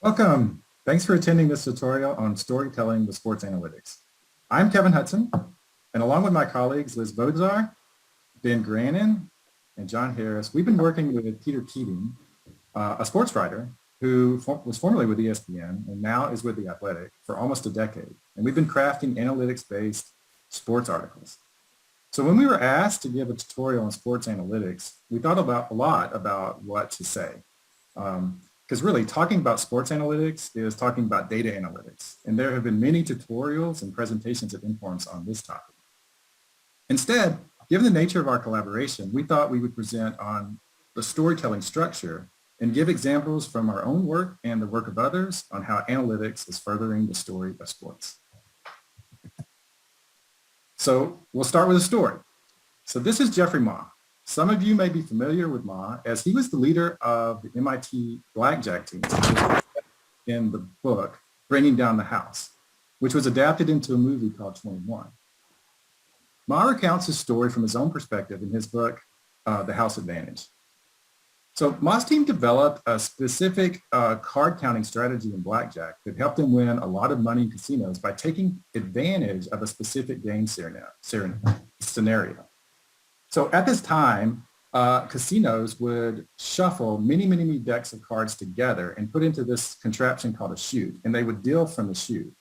Welcome. Thanks for attending this tutorial on storytelling with sports analytics. I'm Kevin Hudson, and along with my colleagues Liz Bodzar, Ben Grannon, and John Harris, we've been working with Peter Keating, a sports writer who was formerly with ESPN and now is with The Athletic for almost a decade. And we've been crafting analytics-based sports articles. So when we were asked to give a tutorial on sports analytics, we thought a lot about what to say. Because really talking about sports analytics is talking about data analytics. And there have been many tutorials and presentations at Informs on this topic. Instead, given the nature of our collaboration, we thought we would present on the storytelling structure and give examples from our own work and the work of others on how analytics is furthering the story of sports. So we'll start with a story. So this is Jeffrey Ma. Some of you may be familiar with Ma as he was the leader of the MIT blackjack team in the book, Bringing Down the House, which was adapted into a movie called 21. Ma recounts his story from his own perspective in his book, The House Advantage. So Ma's team developed a specific card counting strategy in blackjack that helped them win a lot of money in casinos by taking advantage of a specific game scenario. So at this time, casinos would shuffle many decks of cards together and put into this contraption called a chute, and they would deal from the chute.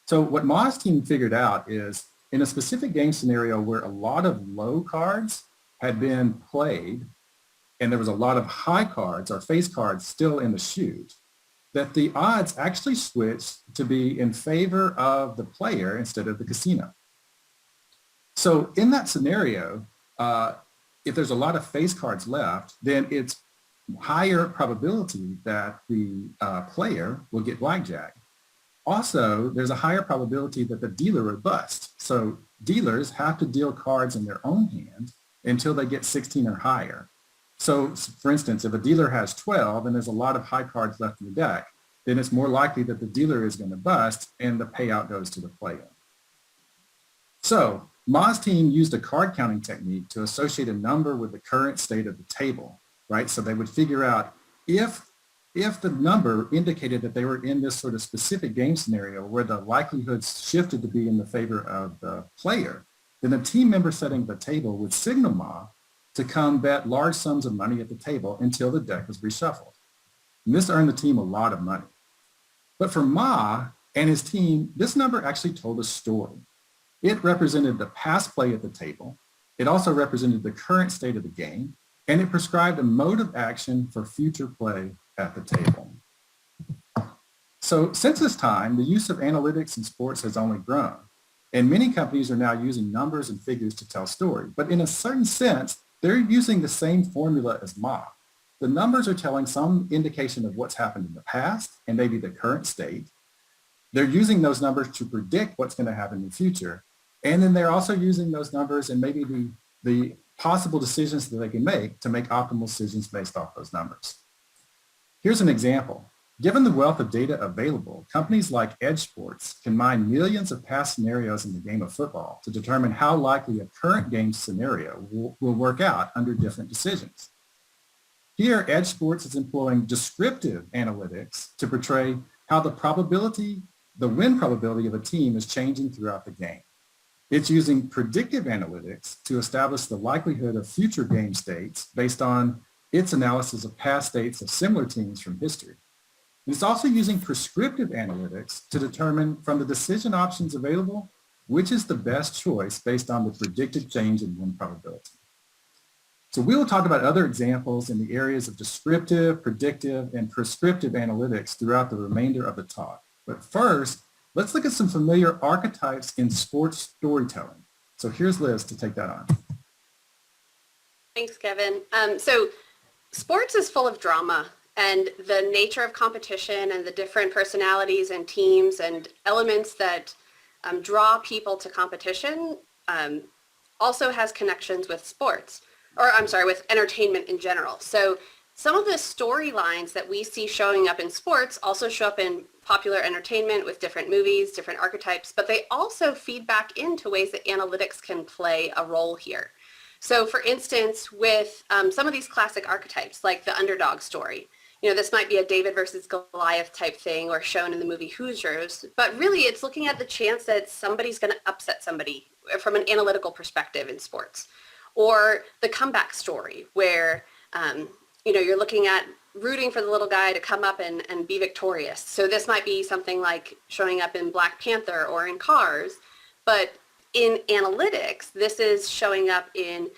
So what Ma's team figured out is in a specific game scenario where a lot of low cards had been played and there was a lot of high cards or face cards still in the chute, that the odds actually switched to be in favor of the player instead of the casino. So in that scenario, if there's a lot of face cards left, then it's higher probability that the player will get blackjack. Also, there's a higher probability that the dealer will bust. So dealers have to deal cards in their own hand until they get 16 or higher. So for instance, if a dealer has 12 and there's a lot of high cards left in the deck, then it's more likely that the dealer is going to bust and the payout goes to the player. So Ma's team used a card counting technique to associate a number with the current state of the table, right? So they would figure out if the number indicated that they were in this sort of specific game scenario where the likelihoods shifted to be in the favor of the player, then the team member setting the table would signal Ma to come bet large sums of money at the table until the deck was reshuffled. And this earned the team a lot of money. But for Ma and his team, this number actually told a story. It represented the past play at the table. It also represented the current state of the game, and it prescribed a mode of action for future play at the table. So since this time, the use of analytics in sports has only grown, and many companies are now using numbers and figures to tell story. But in a certain sense, they're using the same formula as Ma. The numbers are telling some indication of what's happened in the past and maybe the current state. They're using those numbers to predict what's going to happen in the future. And then they're also using those numbers and maybe the possible decisions that they can make to make optimal decisions based off those numbers. Here's an example. Given the wealth of data available, companies like Edge Sports can mine millions of past scenarios in the game of football to determine how likely a current game scenario will work out under different decisions. Here, Edge Sports is employing descriptive analytics to portray how the win probability of a team is changing throughout the game. It's using predictive analytics to establish the likelihood of future game states based on its analysis of past states of similar teams from history. And it's also using prescriptive analytics to determine from the decision options available, which is the best choice based on the predicted change in win probability. So we will talk about other examples in the areas of descriptive, predictive, and prescriptive analytics throughout the remainder of the talk. But first, let's look at some familiar archetypes in sports storytelling. So here's Liz to take that on. Thanks, Kevin. So sports is full of drama, and the nature of competition and the different personalities and teams and elements that draw people to competition also has connections with sports, or I'm sorry, with entertainment in general. So some of the storylines that we see showing up in sports also show up in popular entertainment with different movies, different archetypes, but they also feed back into ways that analytics can play a role here. So for instance, with some of these classic archetypes like the underdog story, this might be a David versus Goliath type thing or shown in the movie Hoosiers, but really it's looking at the chance that somebody's going to upset somebody from an analytical perspective in sports. Or the comeback story where, you're looking at rooting for the little guy to come up and be victorious. So this might be something like showing up in Black Panther or in Cars, but in analytics, this is showing up in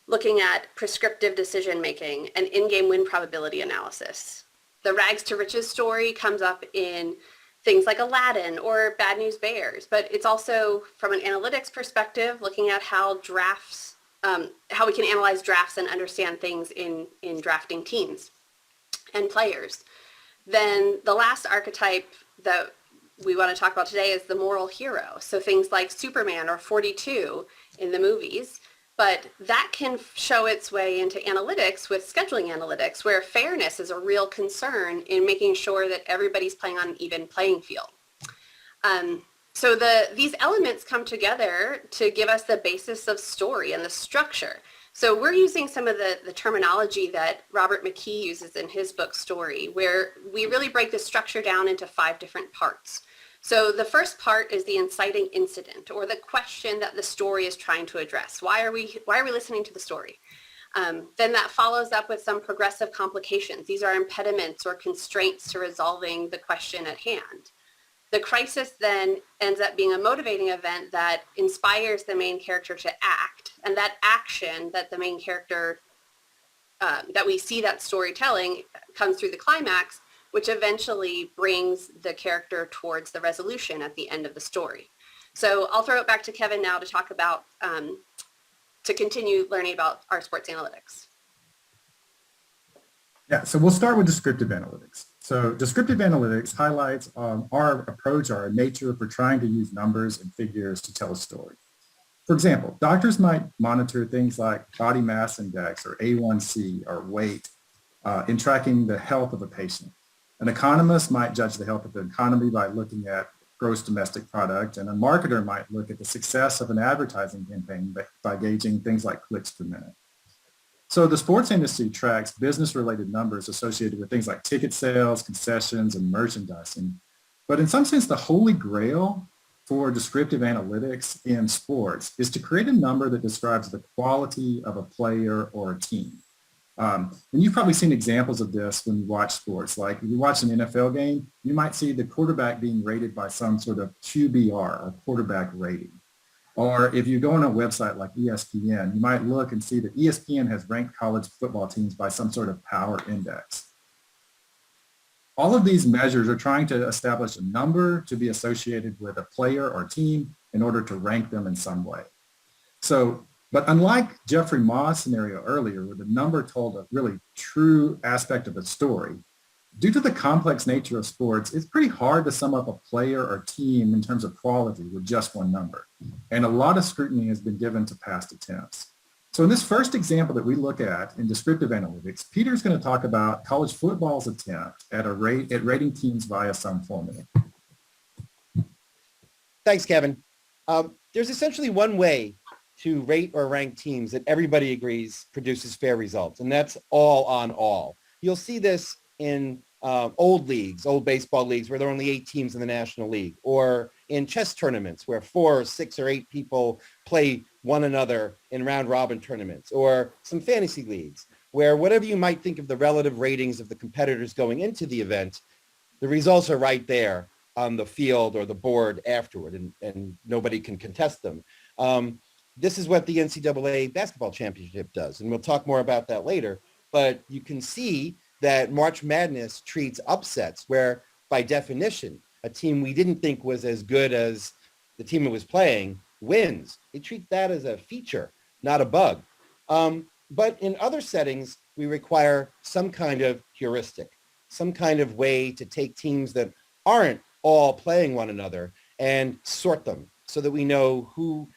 looking at prescriptive decision making and in-game win probability analysis. The rags to riches story comes up in things like Aladdin or Bad News Bears, but it's also from an analytics perspective, looking at how drafts, how we can analyze drafts and understand things in drafting teams and players. Then the last archetype that we want to talk about today is the moral hero. So things like Superman or 42 in the movies, but that can show its way into analytics with scheduling analytics, where fairness is a real concern in making sure that everybody's playing on an even playing field. So these elements come together to give us the basis of story and the structure. So we're using some of the terminology that Robert McKee uses in his book Story, where we really break the structure down into 5 different parts. So the first part is the inciting incident, or the question that the story is trying to address. Why are we listening to the story? Then that follows up with some progressive complications. These are impediments or constraints to resolving the question at hand. The crisis then ends up being a motivating event that inspires the main character to act, and that action that the main character, that we see that storytelling comes through the climax, which eventually brings the character towards the resolution at the end of the story. So I'll throw it back to Kevin now to talk about, to continue learning about our sports analytics. Yeah, so we'll start with descriptive analytics. So descriptive analytics highlights our approach, our nature for trying to use numbers and figures to tell a story. For example, doctors might monitor things like body mass index or A1C or weight in tracking the health of a patient. An economist might judge the health of the economy by looking at gross domestic product, and a marketer might look at the success of an advertising campaign by gauging things like clicks per minute. So the sports industry tracks business-related numbers associated with things like ticket sales, concessions, and merchandising. But in some sense, the holy grail for descriptive analytics in sports is to create a number that describes the quality of a player or a team. And you've probably seen examples of this when you watch sports. Like if you watch an NFL game, you might see the quarterback being rated by some sort of QBR, or quarterback rating. Or if you go on a website like ESPN, you might look and see that ESPN has ranked college football teams by some sort of power index. All of these measures are trying to establish a number to be associated with a player or team in order to rank them in some way. But unlike Jeffrey Ma's scenario earlier, where the number told a really true aspect of a story, due to the complex nature of sports, it's pretty hard to sum up a player or team in terms of quality with just one number. And a lot of scrutiny has been given to past attempts. So in this first example that we look at in descriptive analytics, Peter's going to talk about college football's attempt at rating teams via some formula. Thanks, Kevin. There's essentially one way to rate or rank teams that everybody agrees produces fair results, and that's all on all. You'll see this in old leagues, old baseball leagues, where there are only 8 teams in the National League, or in chess tournaments where 4 or 6 or 8 people play one another in round robin tournaments, or some fantasy leagues where whatever you might think of the relative ratings of the competitors going into the event, the results are right there on the field or the board afterward, and nobody can contest them. This is what the NCAA basketball championship does, and we'll talk more about that later. But you can see that March Madness treats upsets where, by definition, a team we didn't think was as good as the team it was playing wins. They treat that as a feature, not a bug. But in other settings, we require some kind of heuristic, some kind of way to take teams that aren't all playing one another and sort them so that we know who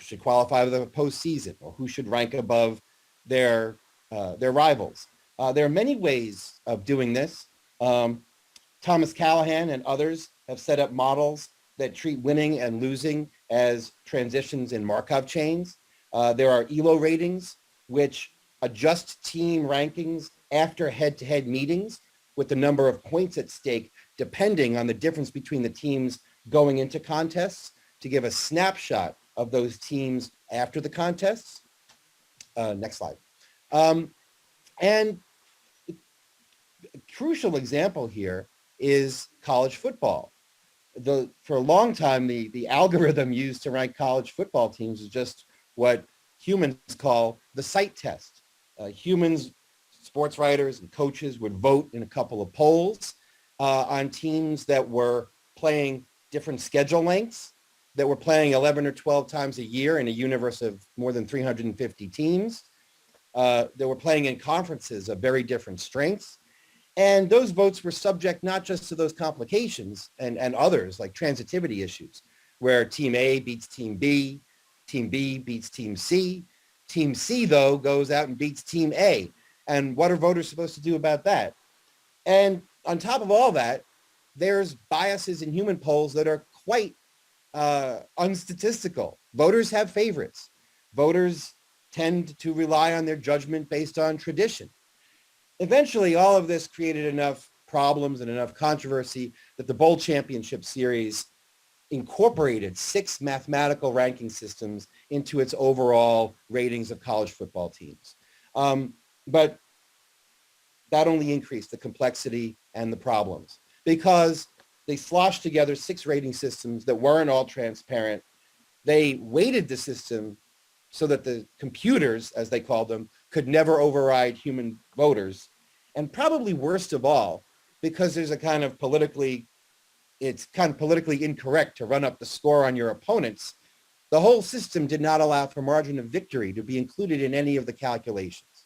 should qualify for the postseason or who should rank above their rivals. There are many ways of doing this. Thomas Callahan and others have set up models that treat winning and losing as transitions in Markov chains. There are ELO ratings, which adjust team rankings after head-to-head meetings, with the number of points at stake, depending on the difference between the teams going into contests, to give a snapshot of those teams after the contests. Next slide. And a crucial example here is college football. For a long time, the algorithm used to rank college football teams is just what humans call the sight test. Humans, sports writers and coaches would vote in a couple of polls on teams that were playing different schedule lengths, that were playing 11 or 12 times a year in a universe of more than 350 teams, that were playing in conferences of very different strengths. And those votes were subject not just to those complications and others like transitivity issues, where team A beats team B beats team C. Team C, though, goes out and beats team A. And what are voters supposed to do about that? And on top of all that, there's biases in human polls that are quite unstatistical. Voters have favorites. Voters tend to rely on their judgment based on tradition. Eventually, all of this created enough problems and enough controversy that the Bowl Championship Series incorporated 6 mathematical ranking systems into its overall ratings of college football teams. But that only increased the complexity and the problems because they sloshed together 6 rating systems that weren't all transparent. They weighted the system so that the computers, as they called them, could never override human voters. And probably worst of all, because there's it's kind of politically incorrect to run up the score on your opponents, the whole system did not allow for margin of victory to be included in any of the calculations.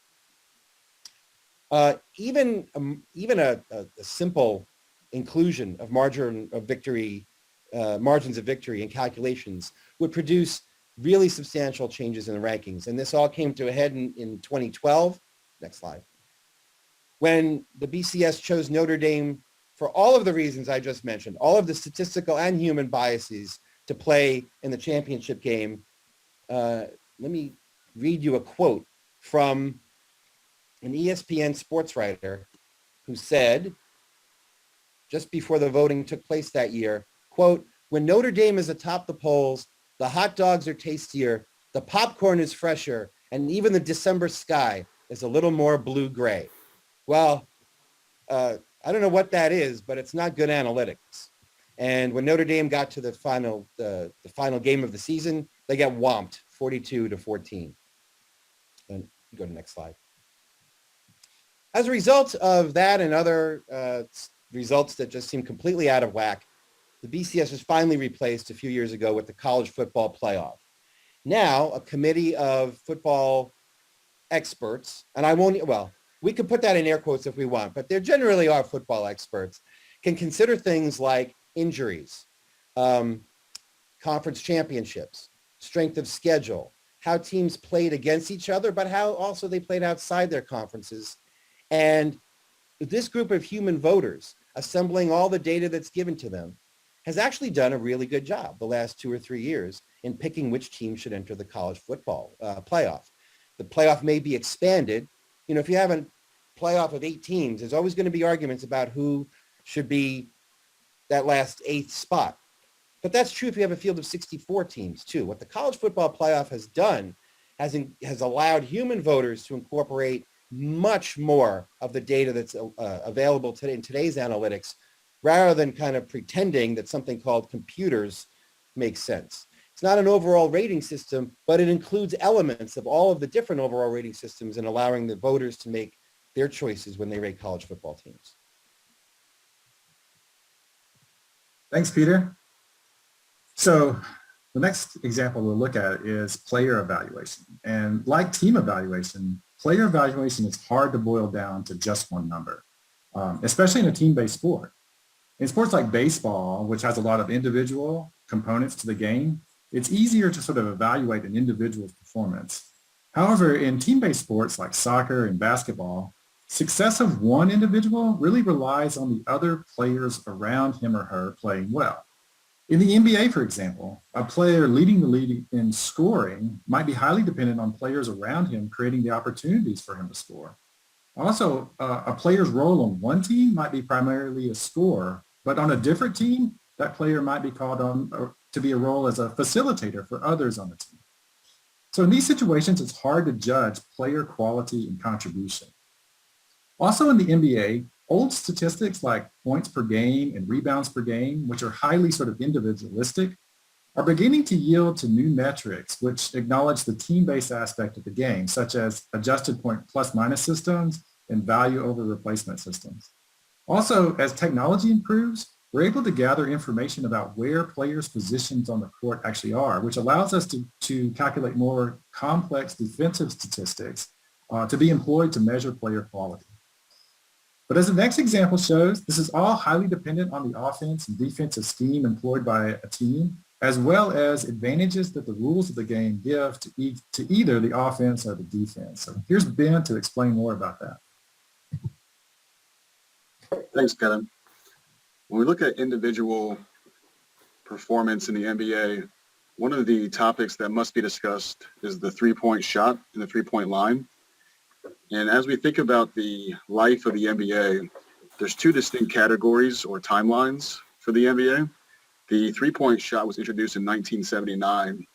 Even a simple inclusion of margins of victory in calculations would produce really substantial changes in the rankings. And this all came to a head in 2012. Next slide. When the BCS chose Notre Dame for all of the reasons I just mentioned, all of the statistical and human biases to play in the championship game. Let me read you a quote from an ESPN sports writer who said, just before the voting took place that year, quote, "When Notre Dame is atop the polls, the hot dogs are tastier, the popcorn is fresher, and even the December sky is a little more blue-gray." Well, I don't know what that is, but it's not good analytics. And when Notre Dame got to the final game of the season, they got whomped 42-14. And go to the next slide. As a result of that and other results that just seem completely out of whack, the BCS was finally replaced a few years ago with the College Football Playoff. Now, a committee of football experts, and we could put that in air quotes if we want, but there generally are football experts, can consider things like injuries, conference championships, strength of schedule, how teams played against each other, but how also they played outside their conferences. And this group of human voters, assembling all the data that's given to them, has actually done a really good job the last 2 or 3 years in picking which team should enter the college football playoff. The playoff may be expanded. You know, if you have a playoff of 8 teams, there's always going to be arguments about who should be that last 8th spot. But that's true if you have a field of 64 teams too. What the college football playoff has done has allowed human voters to incorporate much more of the data that's available today in today's analytics, rather than kind of pretending that something called computers makes sense. It's not an overall rating system, but it includes elements of all of the different overall rating systems and allowing the voters to make their choices when they rate college football teams. Thanks, Peter. So the next example we'll look at is player evaluation. And like team evaluation, player evaluation is hard to boil down to just one number, especially in a team-based sport. In sports like baseball, which has a lot of individual components to the game, it's easier to sort of evaluate an individual's performance. However, in team-based sports like soccer and basketball, success of one individual really relies on the other players around him or her playing well. In the NBA, for example, a player leading the league in scoring might be highly dependent on players around him creating the opportunities for him to score. Also, a player's role on one team might be primarily a scorer, but on a different team, that player might be called on to be a role as a facilitator for others on the team. So in these situations, it's hard to judge player quality and contribution. Also in the NBA, old statistics like points per game and rebounds per game, which are highly sort of individualistic, are beginning to yield to new metrics which acknowledge the team-based aspect of the game, such as adjusted point plus-minus systems and value over replacement systems. Also, as technology improves, we're able to gather information about where players' positions on the court actually are, which allows us to calculate more complex defensive statistics to be employed to measure player quality. But as the next example shows, this is all highly dependent on the offense and defensive scheme employed by a team, as well as advantages that the rules of the game give to either the offense or the defense. So here's Ben to explain more about that. Thanks, Kevin. When we look at individual performance in the NBA, one of the topics that must be discussed is the three-point shot and the three-point line. And as we think about the life of the NBA, there's two distinct categories or timelines for the NBA. The three-point shot was introduced in 1979,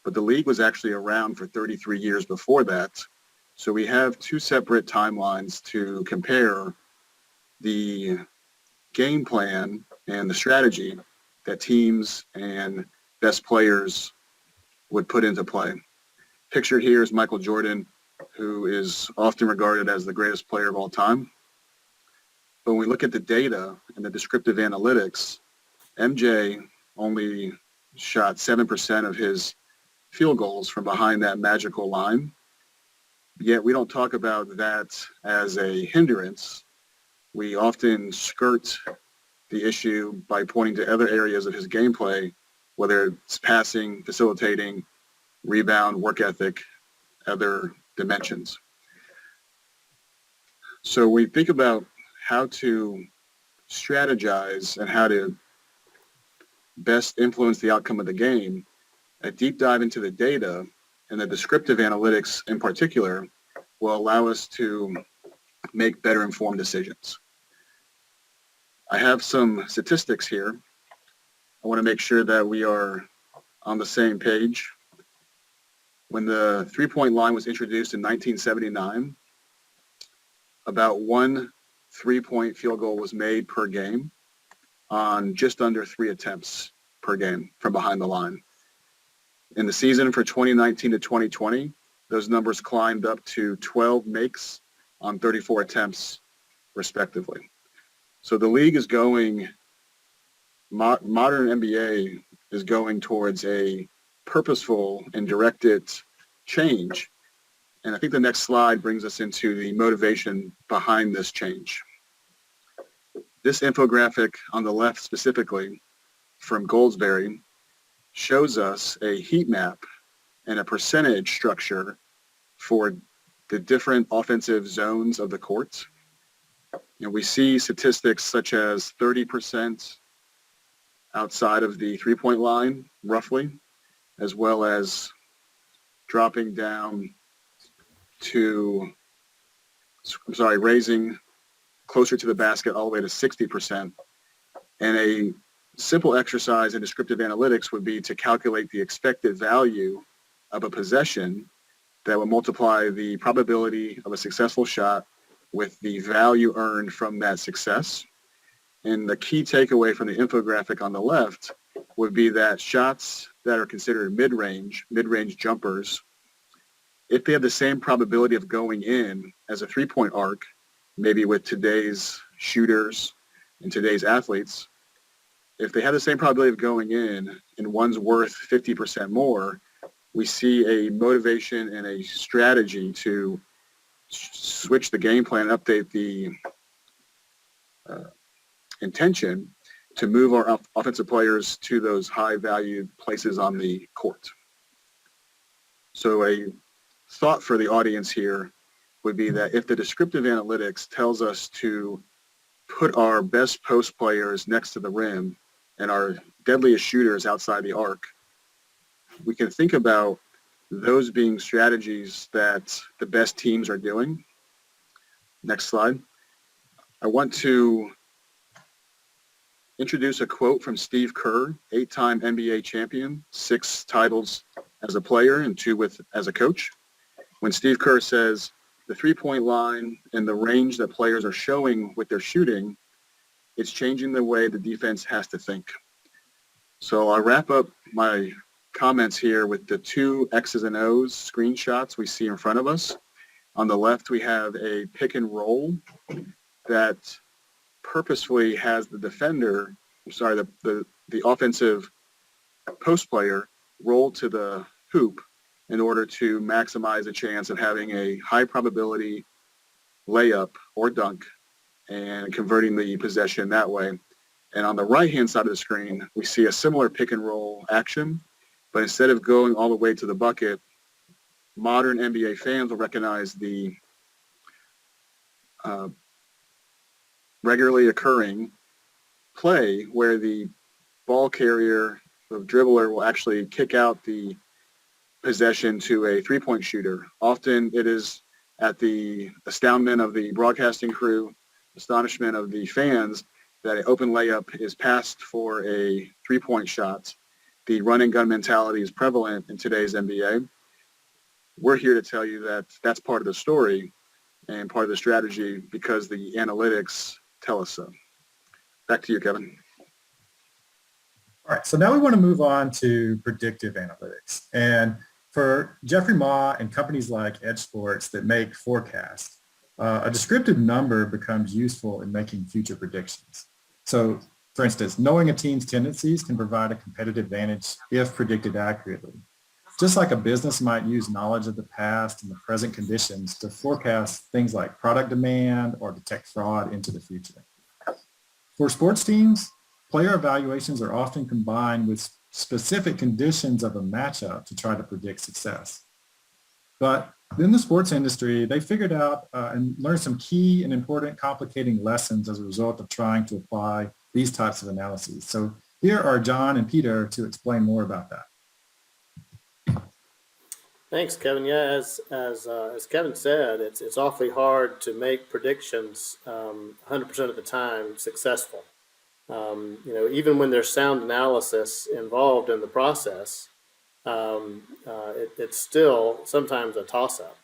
but the league was actually around for 33 years before that. So we have two separate timelines to compare the game plan and the strategy that teams and best players would put into play. Pictured here is Michael Jordan, who is often regarded as the greatest player of all time. But when we look at the data and the descriptive analytics, MJ only shot 7% of his field goals from behind that magical line. Yet we don't talk about that as a hindrance. We often skirt the issue by pointing to other areas of his gameplay, whether it's passing, facilitating, rebound, work ethic, other dimensions. So we think about how to strategize and how to best influence the outcome of the game. A deep dive into the data and the descriptive analytics in particular will allow us to make better informed decisions. I have some statistics here. I want to make sure that we are on the same page. When the three-point line was introduced in 1979, about one three-point field goal was made per game on just under 3 attempts per game from behind the line. In the season for 2019 to 2020, those numbers climbed up to 12 makes on 34 attempts, respectively. So the league is going, modern NBA is going towards a purposeful and directed change. And I think the next slide brings us into the motivation behind this change. This infographic on the left specifically from Goldsberry shows us a heat map and a percentage structure for the different offensive zones of the court. And we see statistics such as 30% outside of the three-point line, roughly, as well as dropping down to, raising closer to the basket all the way to 60%. And a simple exercise in descriptive analytics would be to calculate the expected value of a possession that would multiply the probability of a successful shot with the value earned from that success. And the key takeaway from the infographic on the left would be that shots that are considered mid-range jumpers, if they have the same probability of going in as a three-point arc, maybe with today's shooters and today's athletes, if they have the same probability of going in and one's worth 50% more, we see a motivation and a strategy to switch the game plan, update the intention to move our offensive players to those high-valued places on the court. So a thought for the audience here would be that if the descriptive analytics tells us to put our best post players next to the rim and our deadliest shooters outside the arc, we can think about those being strategies that the best teams are doing. Next slide. I want to introduce a quote from Steve Kerr, 8-time NBA champion, 6 titles as a player and 2 as a coach. When Steve Kerr says, the three-point line and the range that players are showing with their shooting, it's changing the way the defense has to think. So I'll wrap up my comments here with the 2 X's and O's screenshots we see in front of us. On the left, we have a pick and roll that purposefully has the defender, the offensive post player roll to the hoop in order to maximize a chance of having a high probability layup or dunk and converting the possession that way. And on the right-hand side of the screen, we see a similar pick and roll action, but instead of going all the way to the bucket, modern NBA fans will recognize the regularly occurring play where the ball carrier, the dribbler, will actually kick out the possession to a three-point shooter. Often it is at the astoundment of the broadcasting crew, astonishment of the fans, that an open layup is passed for a three-point shot. The run and gun mentality is prevalent in today's NBA. We're here to tell you that that's part of the story and part of the strategy because the analytics tell us so. Back to you, Kevin. All right, so now we want to move on to predictive analytics. And for Jeffrey Ma and companies like Edge Sports that make forecasts, a descriptive number becomes useful in making future predictions. So, for instance, knowing a team's tendencies can provide a competitive advantage if predicted accurately. Just like a business might use knowledge of the past and the present conditions to forecast things like product demand or detect fraud into the future. For sports teams, player evaluations are often combined with specific conditions of a matchup to try to predict success. But in the sports industry, they figured out and learned some key and important complicating lessons as a result of trying to apply these types of analyses. So here are John and Peter to explain more about that. Thanks, Kevin. Yeah, as Kevin said, it's awfully hard to make predictions 100% of the time successful. Even when there's sound analysis involved in the process, it's still sometimes a toss-up,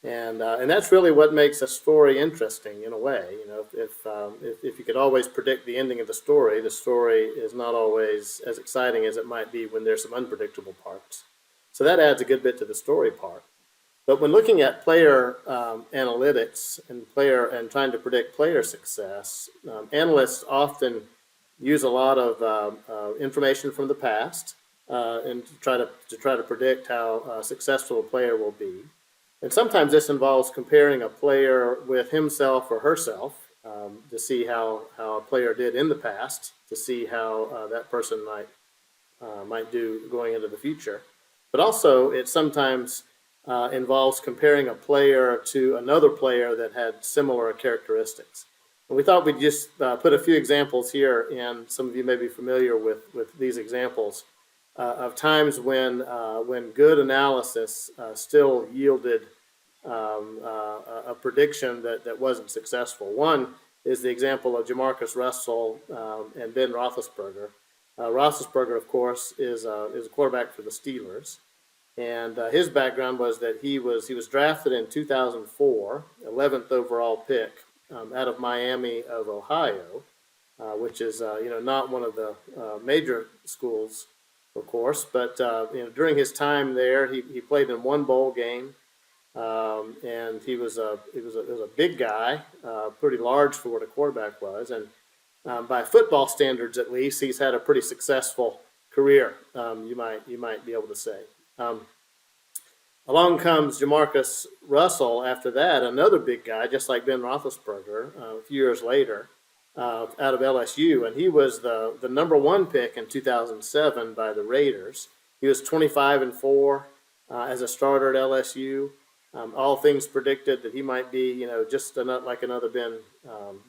and that's really what makes a story interesting in a way. If you could always predict the ending of the story is not always as exciting as it might be when there's some unpredictable parts. So that adds a good bit to the story part. But when looking at player analytics and trying to predict player success, analysts often use a lot of information from the past and to try to predict how successful a player will be. And sometimes this involves comparing a player with himself or herself to see how a player did in the past, to see how that person might do going into the future. But also, it sometimes involves comparing a player to another player that had similar characteristics. And we thought we'd just put a few examples here, and some of you may be familiar with these examples of times when good analysis still yielded a prediction that wasn't successful. One is the example of Jamarcus Russell and Ben Roethlisberger. Roethlisberger, of course, is a quarterback for the Steelers, and his background was that he was drafted in 2004, 11th overall pick out of Miami of Ohio, which is not one of the major schools, of course, but during his time there, he played in one bowl game, and he was a big guy, pretty large for what a quarterback was, and by football standards, at least, he's had a pretty successful career. You might be able to say. Along comes Jamarcus Russell after that, another big guy, just like Ben Roethlisberger, a few years later, out of LSU, and he was the number 1 pick in 2007 by the Raiders. He was 25-4 as a starter at LSU. All things predicted that he might be, just like another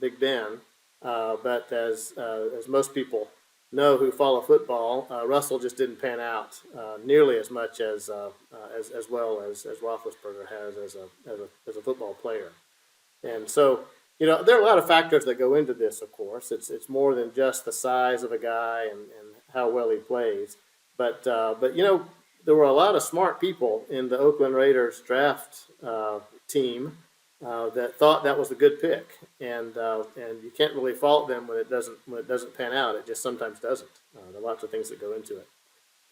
Big Ben. But as most people know who follow football, Russell just didn't pan out nearly as much as well as Roethlisberger has as a football player. And so, there are a lot of factors that go into this, of course. It's more than just the size of a guy and how well he plays. But there were a lot of smart people in the Oakland Raiders draft team that thought that was a good pick, and you can't really fault them when it doesn't pan out. It just sometimes doesn't. There are lots of things that go into it.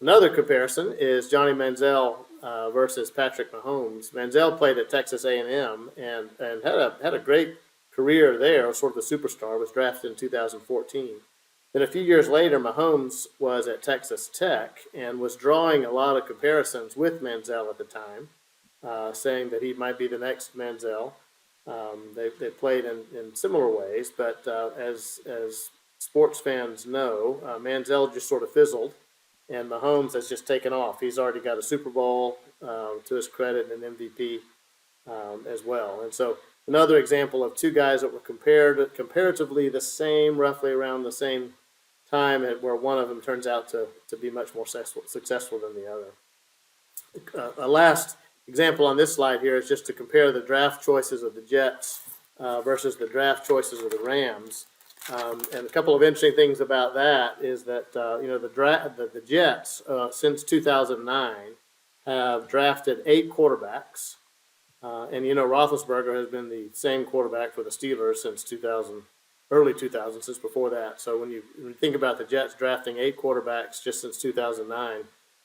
Another comparison is Johnny Manziel versus Patrick Mahomes. Manziel played at Texas A&M and had a great career there, sort of a superstar. Was drafted in 2014. Then a few years later, Mahomes was at Texas Tech and was drawing a lot of comparisons with Manziel at the time, saying that he might be the next Manziel. They played in similar ways, but as sports fans know, Manziel just sort of fizzled, and Mahomes has just taken off. He's already got a Super Bowl to his credit and an MVP as well. And so another example of two guys that were comparatively the same, roughly around the same time, where one of them turns out to be much more successful than the other. A last example on this slide here is just to compare the draft choices of the Jets versus the draft choices of the Rams. And a couple of interesting things about that is that the Jets since 2009 have drafted 8 quarterbacks, and Roethlisberger has been the same quarterback for the Steelers since early 2000, since before that. So when you think about the Jets drafting 8 quarterbacks just since 2009,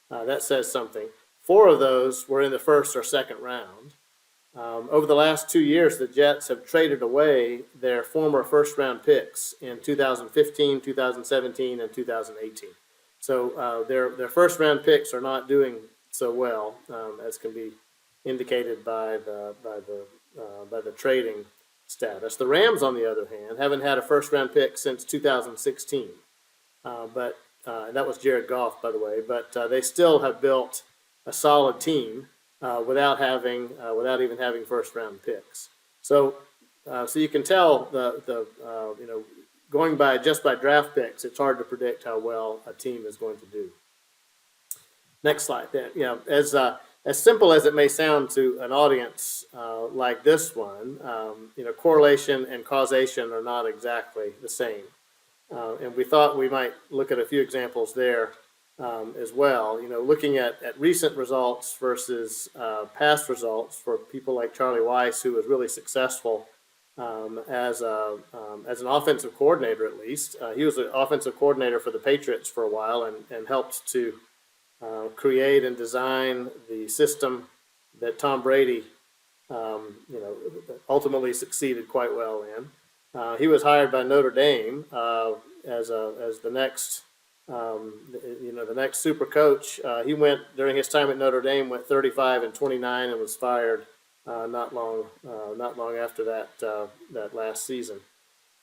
that says something. 4 of those were in the first or second round. Over the last 2 years, the Jets have traded away their former first-round picks in 2015, 2017, and 2018. So their first-round picks are not doing so well, as can be indicated by the trading status. The Rams, on the other hand, haven't had a first-round pick since 2016, but that was Jared Goff, by the way. But they still have built a solid team without even having first round picks. So you can tell going by draft picks, it's hard to predict how well a team is going to do. Next slide. As simple as it may sound to an audience like this one, correlation and causation are not exactly the same. And we thought we might look at a few examples there as well. Looking at recent results versus past results for people like Charlie Weiss, who was really successful as an offensive coordinator, at least. He was an offensive coordinator for the Patriots for a while and helped to create and design the system that Tom Brady ultimately succeeded quite well in. He was hired by Notre Dame as the next the next super coach. He went, during his time at Notre Dame, went 35-29 and was fired not long after that last season.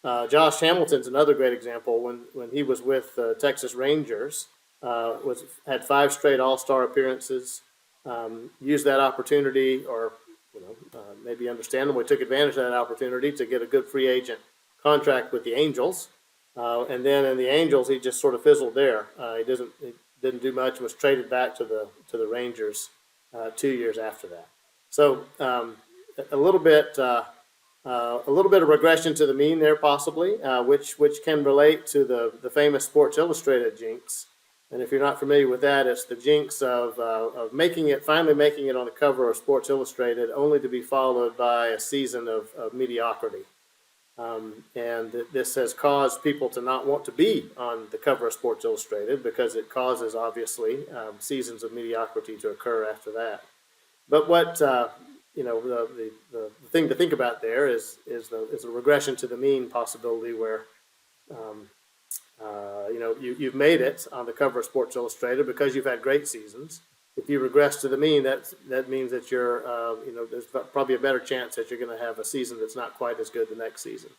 Josh Hamilton's another great example. When he was with the Texas Rangers, had 5 straight All-Star appearances. Used that opportunity, or maybe understandably took advantage of that opportunity to get a good free agent contract with the Angels. And then in the Angels, he just sort of fizzled there. He didn't do much and was traded back to the Rangers 2 years after that. So a little bit of regression to the mean there, possibly, which can relate to the famous Sports Illustrated jinx. And if you're not familiar with that, it's the jinx of finally making it on the cover of Sports Illustrated, only to be followed by a season of mediocrity. And this has caused people to not want to be on the cover of Sports Illustrated, because it causes, obviously, seasons of mediocrity to occur after that. But what the thing to think about there is a regression to the mean possibility, where you've made it on the cover of Sports Illustrated because you've had great seasons. If you regress to the mean, that means that you're, there's probably a better chance that you're going to have a season that's not quite as good the next season.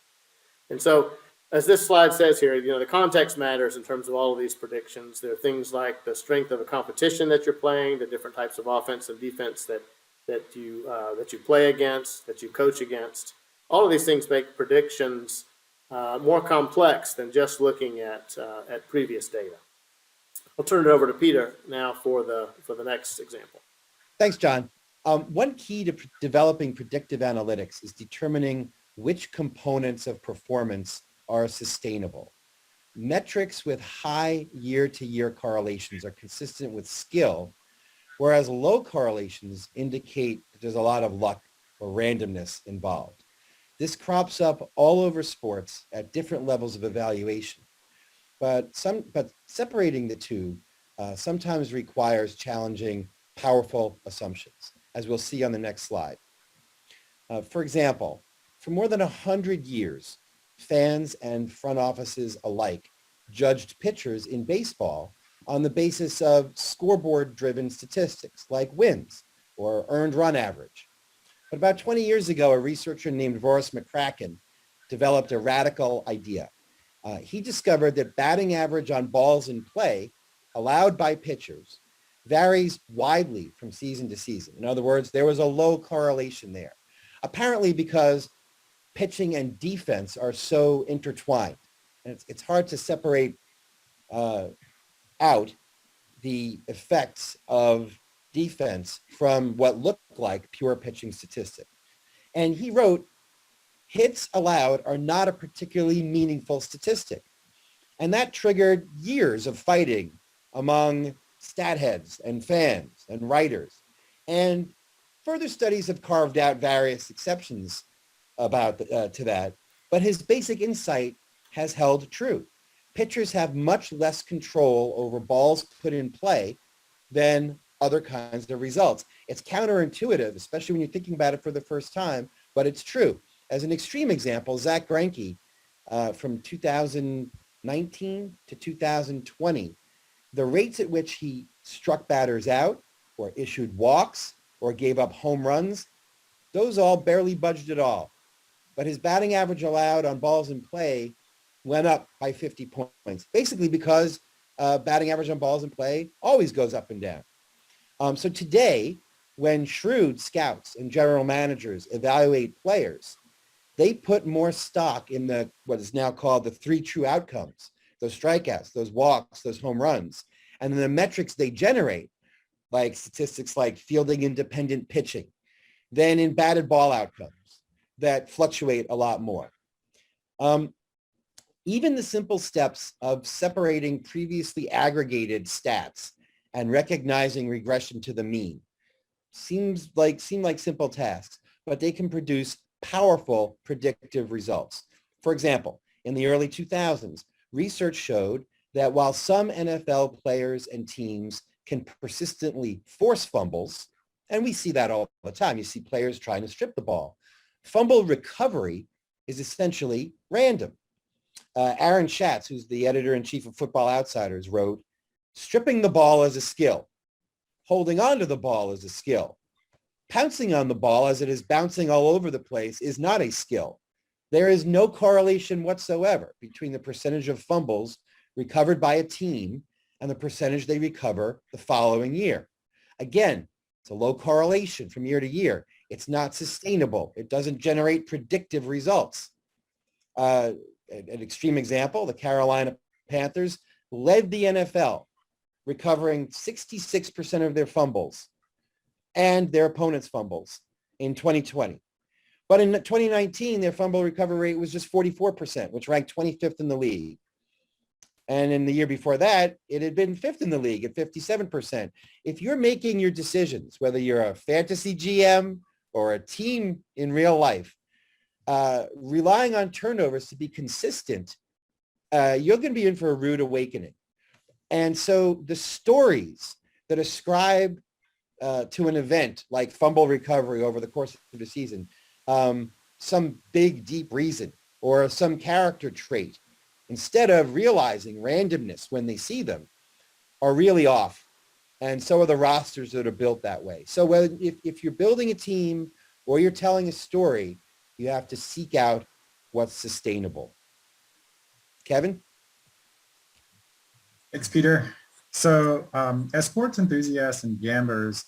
And so, as this slide says here, the context matters in terms of all of these predictions. There are things like the strength of a competition that you're playing, the different types of offense and defense that you play against, that you coach against. All of these things make predictions more complex than just looking at previous data. I'll turn it over to Peter now for the next example. Thanks, John. One key to developing predictive analytics is determining which components of performance are sustainable. Metrics with high year-to-year correlations are consistent with skill, whereas low correlations indicate that there's a lot of luck or randomness involved. This crops up all over sports at different levels of evaluation, but separating the two sometimes requires challenging powerful assumptions, as we'll see on the next slide. For example, for more than 100 years, fans and front offices alike judged pitchers in baseball on the basis of scoreboard-driven statistics like wins or earned run average. But about 20 years ago, a researcher named Boris McCracken developed a radical idea. He discovered that batting average on balls in play allowed by pitchers varies widely from season to season. In other words, there was a low correlation there, apparently because pitching and defense are so intertwined. And it's hard to separate out the effects of defense from what looked like pure pitching statistic. And he wrote, hits allowed are not a particularly meaningful statistic. And that triggered years of fighting among stat heads and fans and writers. And further studies have carved out various exceptions to that, but his basic insight has held true. Pitchers have much less control over balls put in play than other kinds of results. It's counterintuitive, especially when you're thinking about it for the first time, but it's true. As an extreme example, Zach Greinke from 2019 to 2020, the rates at which he struck batters out or issued walks or gave up home runs, those all barely budged at all. But his batting average allowed on balls in play went up by 50 points, basically because batting average on balls in play always goes up and down. So today, when shrewd scouts and general managers evaluate players, they put more stock in what is now called the three true outcomes, those strikeouts, those walks, those home runs, and then the metrics they generate, like statistics like fielding independent pitching, than in batted ball outcomes that fluctuate a lot more. Even the simple steps of separating previously aggregated stats and recognizing regression to the mean seem like simple tasks, but they can produce powerful predictive results. For example, in the early 2000s, research showed that while some NFL players and teams can persistently force fumbles, and we see that all the time, you see players trying to strip the ball, fumble recovery is essentially random. Aaron Schatz, who's the editor-in-chief of Football Outsiders, wrote, stripping the ball is a skill. Holding on to the ball is a skill. Pouncing on the ball as it is bouncing all over the place is not a skill. There is no correlation whatsoever between the percentage of fumbles recovered by a team and the percentage they recover the following year. Again, it's a low correlation from year to year. It's not sustainable. It doesn't generate predictive results. An extreme example, the Carolina Panthers led the NFL, recovering 66% of their fumbles and their opponents' fumbles in 2020. But in 2019, their fumble recovery rate was just 44%, which ranked 25th in the league. And in the year before that, it had been 5th in the league at 57%. If you're making your decisions, whether you're a fantasy GM or a team in real life, relying on turnovers to be consistent, you're going to be in for a rude awakening. And so the stories that ascribe to an event like fumble recovery over the course of the season, some big, deep reason or some character trait, instead of realizing randomness when they see them, are really off. And so are the rosters that are built that way. So if you're building a team or you're telling a story, you have to seek out what's sustainable. Kevin? Thanks, Peter. So as sports enthusiasts and gamblers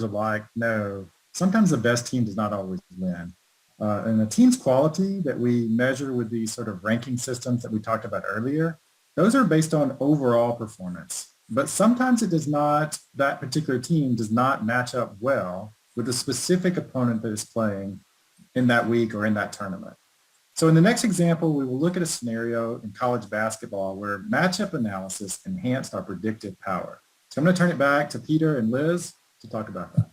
alike know, sometimes the best team does not always win. And the team's quality that we measure with these sort of ranking systems that we talked about earlier, those are based on overall performance. But sometimes that particular team does not match up well with the specific opponent that is playing in that week or in that tournament. So in the next example, we will look at a scenario in college basketball where matchup analysis enhanced our predictive power. So I'm going to turn it back to Peter and Liz to talk about that.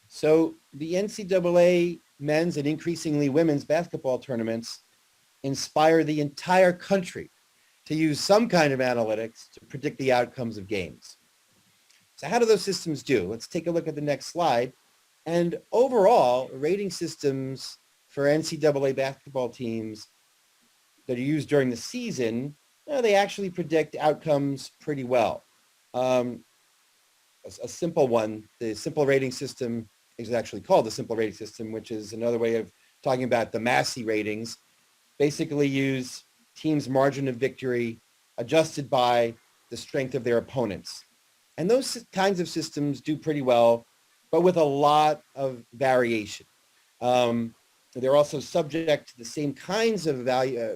So the NCAA men's and increasingly women's basketball tournaments inspire the entire country to use some kind of analytics to predict the outcomes of games. So how do those systems do? Let's take a look at the next slide. And overall, rating systems for NCAA basketball teams that are used during the season, they actually predict outcomes pretty well. A simple one, the simple rating system is actually called the simple rating system, which is another way of talking about the Massey ratings, basically use teams' margin of victory adjusted by the strength of their opponents. And those kinds of systems do pretty well, but with a lot of variation. They're also subject to the same kinds of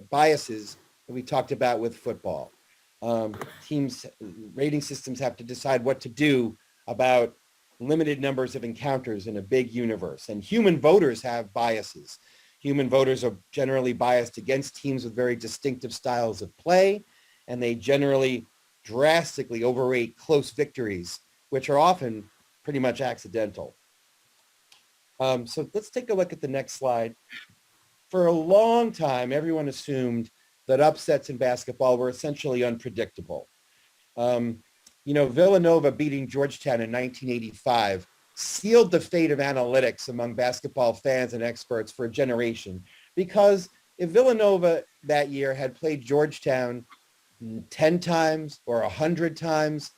biases that we talked about with football. Teams, rating systems have to decide what to do about limited numbers of encounters in a big universe. And human voters have biases. Human voters are generally biased against teams with very distinctive styles of play, and they generally drastically overrate close victories, which are often pretty much accidental. So let's take a look at the next slide. For a long time, everyone assumed that upsets in basketball were essentially unpredictable. Villanova beating Georgetown in 1985 sealed the fate of analytics among basketball fans and experts for a generation, because if Villanova that year had played Georgetown 10 times or 100 times,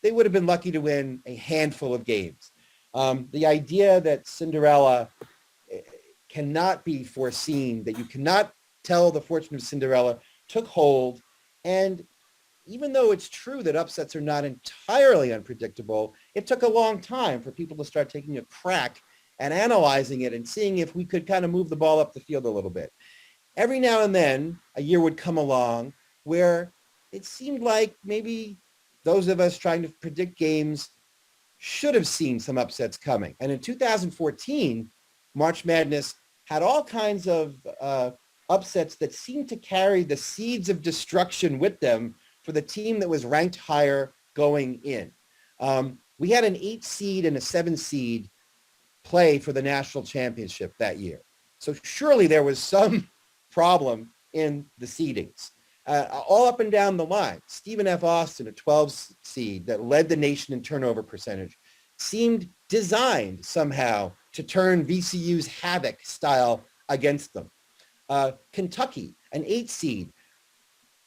they would have been lucky to win a handful of games. The idea that Cinderella cannot be foreseen, that you cannot tell the fortune of Cinderella, took hold. And even though it's true that upsets are not entirely unpredictable, it took a long time for people to start taking a crack and analyzing it and seeing if we could kind of move the ball up the field a little bit. Every now and then, a year would come along where it seemed like maybe those of us trying to predict games should have seen some upsets coming. And in 2014, March Madness had all kinds of upsets that seemed to carry the seeds of destruction with them for the team that was ranked higher going in. We had an 8 seed and a 7 seed play for the national championship that year. So surely there was some problem in the seedings. All up and down the line, Stephen F. Austin, a 12 seed that led the nation in turnover percentage, seemed designed somehow to turn VCU's havoc style against them. Kentucky, an 8 seed,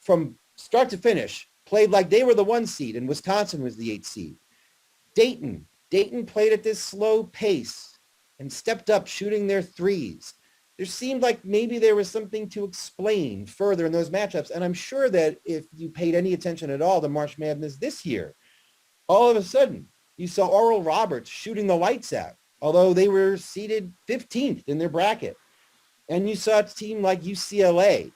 from start to finish, played like they were the 1 seed and Wisconsin was the 8 seed. Dayton played at this slow pace and stepped up shooting their threes. There seemed like maybe there was something to explain further in those matchups. And I'm sure that if you paid any attention at all to March Madness this year, all of a sudden you saw Oral Roberts shooting the lights out, although they were seeded 15th in their bracket. And you saw a team like UCLA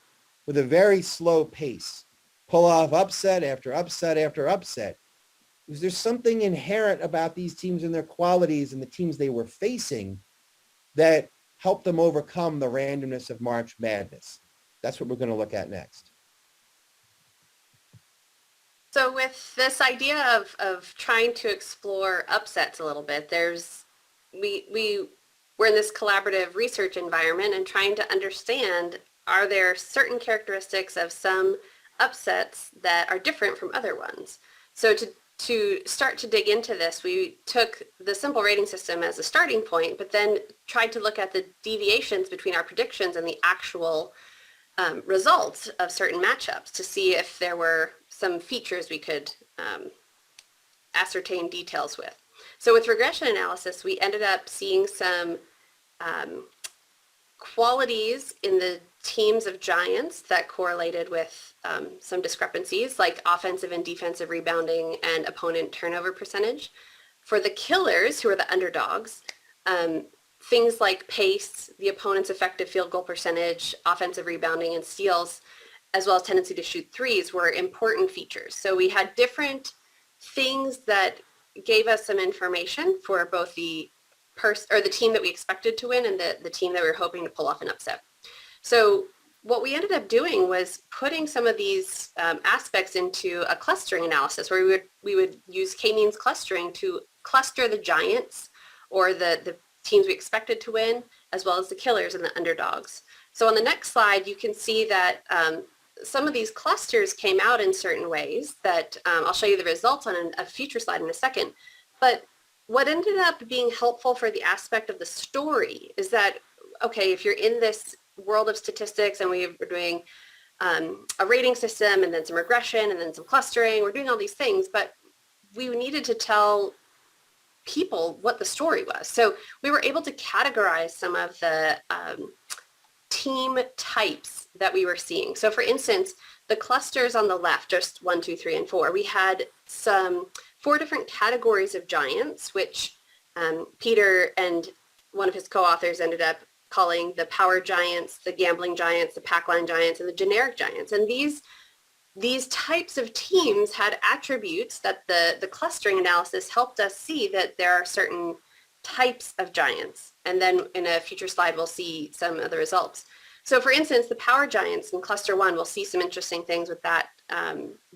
with a very slow pace pull off upset after upset after upset. Because there's something inherent about these teams and their qualities and the teams they were facing that help them overcome the randomness of March Madness. That's what we're going to look at next. So with this idea of trying to explore upsets a little bit, we're in this collaborative research environment and trying to understand, are there certain characteristics of some upsets that are different from other ones? So to start to dig into this, we took the simple rating system as a starting point, but then tried to look at the deviations between our predictions and the actual results of certain matchups to see if there were some features we could ascertain details with. So with regression analysis, we ended up seeing some qualities in the teams of giants that correlated with some discrepancies, like offensive and defensive rebounding and opponent turnover percentage. For the killers, who are the underdogs, things like pace, the opponent's effective field goal percentage, offensive rebounding and steals, as well as tendency to shoot threes, were important features. So we had different things that gave us some information for both the team that we expected to win and the team that we were hoping to pull off an upset. So what we ended up doing was putting some of these aspects into a clustering analysis where we would use k-means clustering to cluster the giants or the teams we expected to win, as well as the killers and the underdogs. So on the next slide, you can see that some of these clusters came out in certain ways that I'll show you the results on a future slide in a second. But what ended up being helpful for the aspect of the story is that, okay, if you're in this world of statistics and we were doing a rating system and then some regression and then some clustering, we're doing all these things, but we needed to tell people what the story was. So we were able to categorize some of the team types that we were seeing. So for instance, the clusters on the left, just 1, 2, 3, and 4, we had some 4 different categories of giants, which Peter and one of his co-authors ended up calling the power giants, the gambling giants, the pack-line giants, and the generic giants. And these types of teams had attributes that the clustering analysis helped us see that there are certain types of giants. And then in a future slide, we'll see some of the results. So for instance, the power giants in cluster 1, we'll see some interesting things with that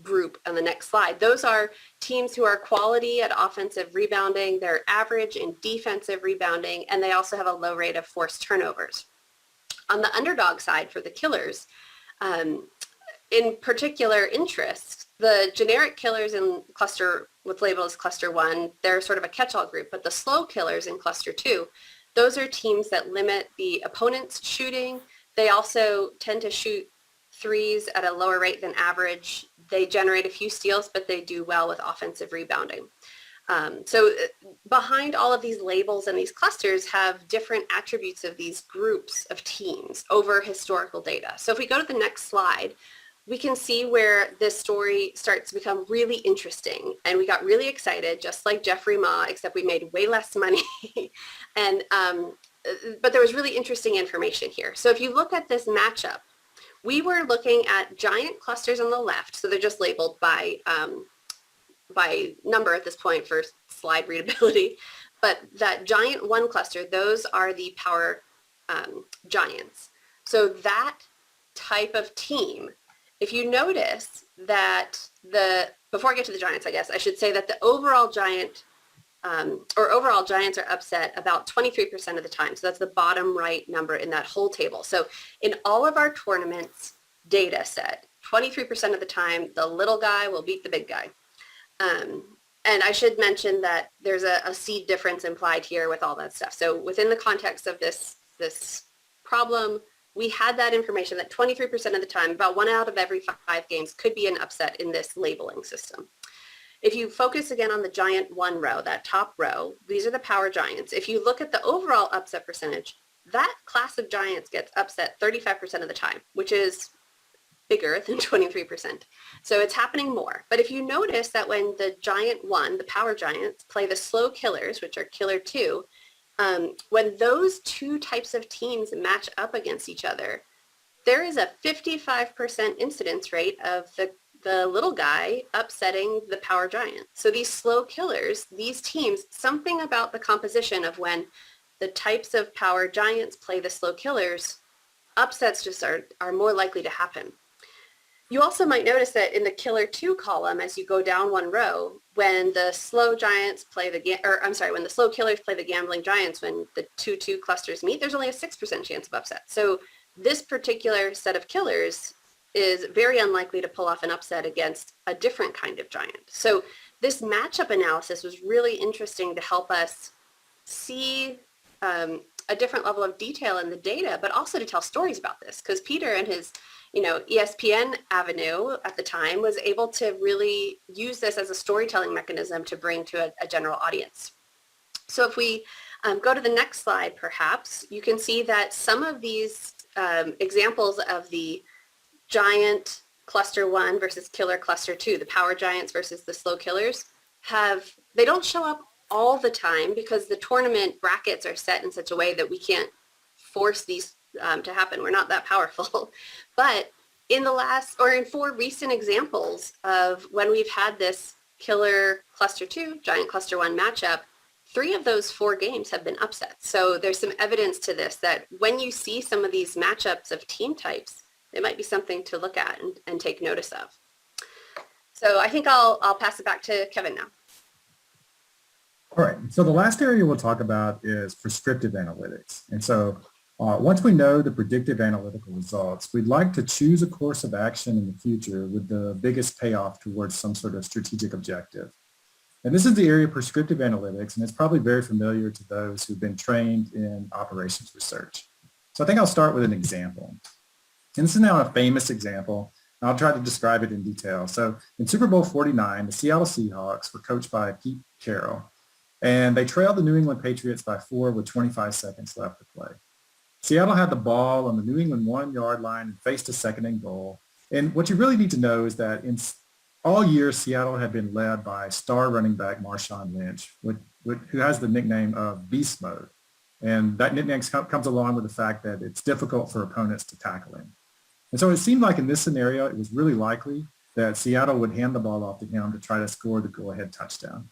group on the next slide. Those are teams who are quality at offensive rebounding, they're average in defensive rebounding, and they also have a low rate of forced turnovers. On the underdog side for the killers, in particular interest, the generic killers in cluster, what's labeled as cluster 1, they're sort of a catch-all group, but the slow killers in cluster 2, those are teams that limit the opponent's shooting. They also tend to shoot threes at a lower rate than average. They generate a few steals, but they do well with offensive rebounding. So behind all of these labels and these clusters have different attributes of these groups of teams over historical data. So if we go to the next slide, we can see where this story starts to become really interesting. And we got really excited, just like Jeffrey Ma, except we made way less money. And but there was really interesting information here. So if you look at this matchup, we were looking at giant clusters on the left. So they're just labeled by number at this point for slide readability. But that giant 1 cluster, those are the power giants. So that type of team, if you notice that before I get to the giants, I guess, I should say that the overall giant overall giants are upset about 23% of the time. So that's the bottom right number in that whole table. So in all of our tournaments data set, 23% of the time, the little guy will beat the big guy. And I should mention that there's a seed difference implied here with all that stuff. So within the context of this problem, we had that information that 23% of the time, about 1 out of every 5 games could be an upset in this labeling system. If you focus again on the giant 1 row, that top row, these are the power giants. If you look at the overall upset percentage, that class of giants gets upset 35% of the time, which is bigger than 23%. So it's happening more. But if you notice that when the giant 1, the power giants, play the slow killers, which are killer 2, when those 2 types of teams match up against each other, there is a 55% incidence rate of the little guy upsetting the power giant. So these slow killers, these teams, something about the composition of when the types of power giants play the slow killers, upsets just are more likely to happen. You also might notice that in the killer 2 column, as you go down 1 row, when the slow giants play when the slow killers play the gambling giants, when the 2-2 clusters meet, there's only a 6% chance of upset. So this particular set of killers is very unlikely to pull off an upset against a different kind of giant. So this matchup analysis was really interesting to help us see a different level of detail in the data, but also to tell stories about this, because Peter and his ESPN avenue at the time was able to really use this as a storytelling mechanism to bring to a general audience. So if we go to the next slide, perhaps, you can see that some of these examples of the giant cluster 1 versus killer cluster 2, the power giants versus the slow killers, they don't show up all the time because the tournament brackets are set in such a way that we can't force these to happen. We're not that powerful. But in 4 recent examples of when we've had this killer cluster 2, giant cluster 1 matchup, 3 of those 4 games have been upsets. So there's some evidence to this, that when you see some of these matchups of team types, it might be something to look at and take notice of. So I think I'll pass it back to Kevin now. All right, so the last area we'll talk about is prescriptive analytics. And so once we know the predictive analytical results, we'd like to choose a course of action in the future with the biggest payoff towards some sort of strategic objective. And this is the area of prescriptive analytics, and it's probably very familiar to those who've been trained in operations research. So I think I'll start with an example. And this is now a famous example. I'll try to describe it in detail. So in Super Bowl 49, the Seattle Seahawks were coached by Pete Carroll, and they trailed the New England Patriots by 4 with 25 seconds left to play. Seattle had the ball on the New England 1-yard line and faced a second and goal. And what you really need to know is that in all year, Seattle had been led by star running back Marshawn Lynch, who has the nickname of Beast Mode. And that nickname comes along with the fact that it's difficult for opponents to tackle him. And so it seemed like in this scenario, it was really likely that Seattle would hand the ball off to him to try to score the go-ahead touchdown.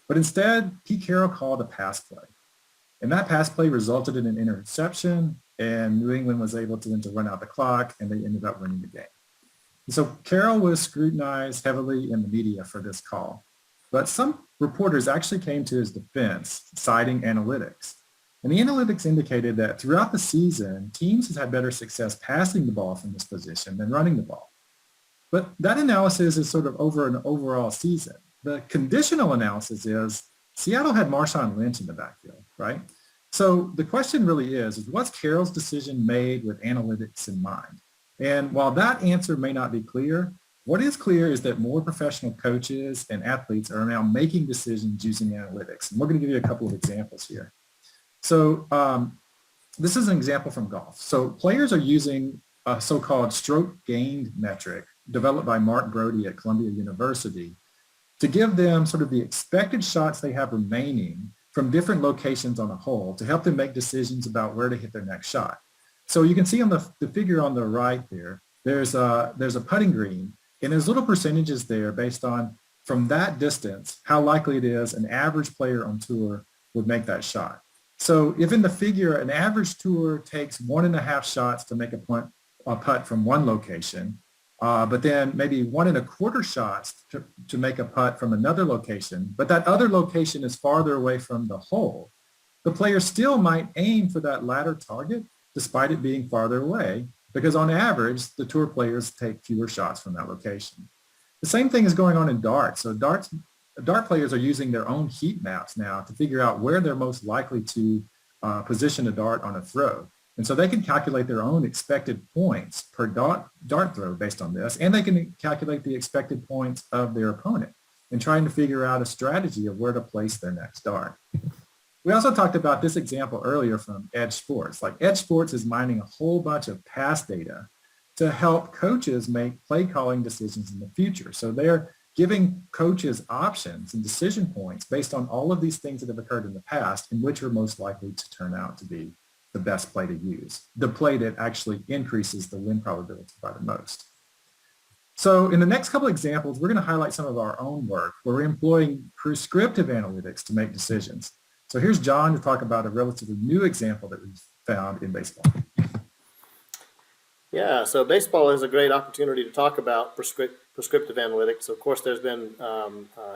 But instead, Pete Carroll called a pass play. And that pass play resulted in an interception, and New England was able to run out the clock, and they ended up winning the game. And so Carroll was scrutinized heavily in the media for this call. But some reporters actually came to his defense, citing analytics. And the analytics indicated that throughout the season, teams has had better success passing the ball from this position than running the ball. But that analysis is sort of over an overall season. The conditional analysis is Seattle had Marshawn Lynch in the backfield, right? So the question really is what's Carroll's decision made with analytics in mind? And while that answer may not be clear, what is clear is that more professional coaches and athletes are now making decisions using analytics. And we're going to give you a couple of examples here. So this is an example from golf. So players are using a so-called stroke gained metric developed by Mark Brody at Columbia University to give them sort of the expected shots they have remaining from different locations on a hole to help them make decisions about where to hit their next shot. So you can see on the figure on the right there, there's a putting green, and there's little percentages there based on, from that distance, how likely it is an average player on tour would make that shot. So if in the figure, an average tour takes 1.5 shots to make a putt from one location, but then maybe 1.25 shots to make a putt from another location, but that other location is farther away from the hole, the player still might aim for that latter target despite it being farther away, because on average, the tour players take fewer shots from that location. The same thing is going on in darts. So dart players are using their own heat maps now to figure out where they're most likely to position a dart on a throw. And so they can calculate their own expected points per dart throw based on this, and they can calculate the expected points of their opponent and trying to figure out a strategy of where to place their next dart. We also talked about this example earlier from Edge Sports. Like Edge Sports is mining a whole bunch of past data to help coaches make play calling decisions in the future. So they're giving coaches options and decision points based on all of these things that have occurred in the past and which are most likely to turn out to be the best play to use, the play that actually increases the win probability by the most. So in the next couple of examples, we're going to highlight some of our own work where we're employing prescriptive analytics to make decisions. So here's John to talk about a relatively new example that we've found in baseball. Yeah, so baseball is a great opportunity to talk about prescriptive analytics. Of course, there's been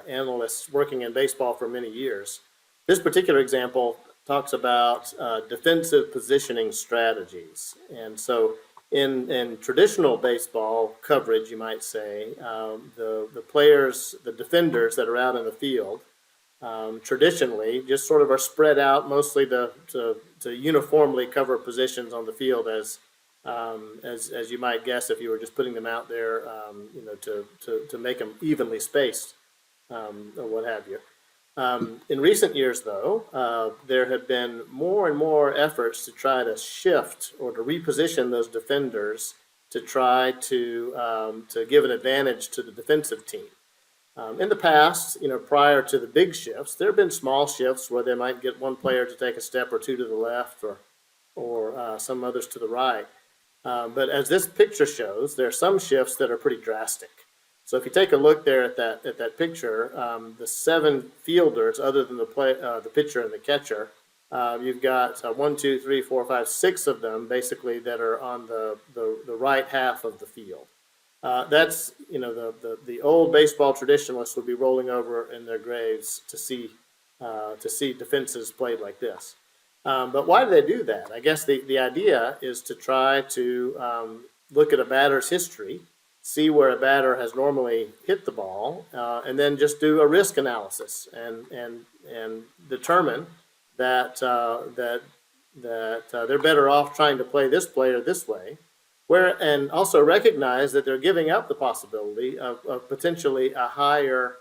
analysts working in baseball for many years. This particular example talks about defensive positioning strategies. And so in traditional baseball coverage, you might say, the players, the defenders that are out in the field, traditionally just sort of are spread out mostly to uniformly cover positions on the field as you might guess if you were just putting them out there, to make them evenly spaced, or what have you. In recent years, though, there have been more and more efforts to try to shift or to reposition those defenders to try to give an advantage to the defensive team. In the past, prior to the big shifts, there have been small shifts where they might get one player to take a step or two to the left or some others to the right. But as this picture shows, there are some shifts that are pretty drastic. So if you take a look there at that picture, the 7 fielders, other than the pitcher and the catcher, you've got 1, 2, 3, 4, 5, 6 of them basically that are on the right half of the field. That's, the old baseball traditionalists would be rolling over in their graves to see defenses played like this. But why do they do that? I guess the idea is to try to look at a batter's history, see where a batter has normally hit the ball, and then just do a risk analysis and determine that they're better off trying to play this player this way, and also recognize that they're giving up the possibility of potentially a higher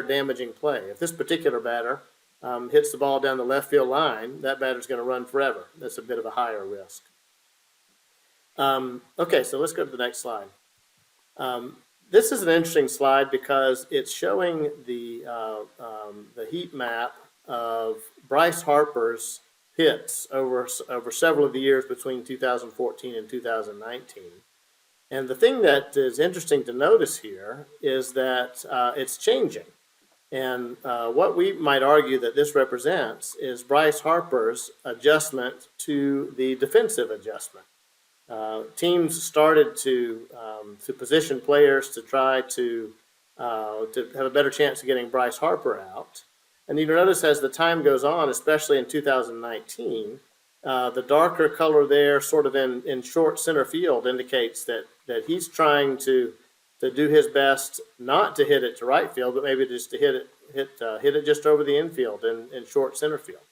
damaging play. If this particular batter hits the ball down the left field line, that batter's going to run forever. That's a bit of a higher risk. Okay, so let's go to the next slide. This is an interesting slide because it's showing the heat map of Bryce Harper's hits over several of the years between 2014 and 2019. And the thing that is interesting to notice here is that it's changing. And what we might argue that this represents is Bryce Harper's adjustment to the defensive adjustment. Teams started to position players to try to have a better chance of getting Bryce Harper out. And you notice as the time goes on, especially in 2019, the darker color there sort of in short center field indicates that he's trying to do his best not to hit it to right field, but maybe just to hit it just over the infield in short center field.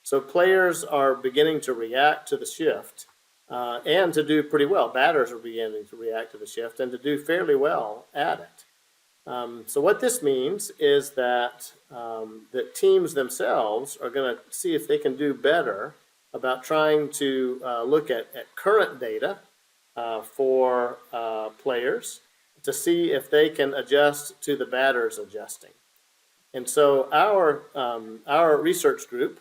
So players are beginning to react to the shift and to do pretty well. Batters are beginning to react to the shift and to do fairly well at it. So what this means is that that teams themselves are going to see if they can do better about trying to look at current data for players to see if they can adjust to the batters adjusting. And so our research group,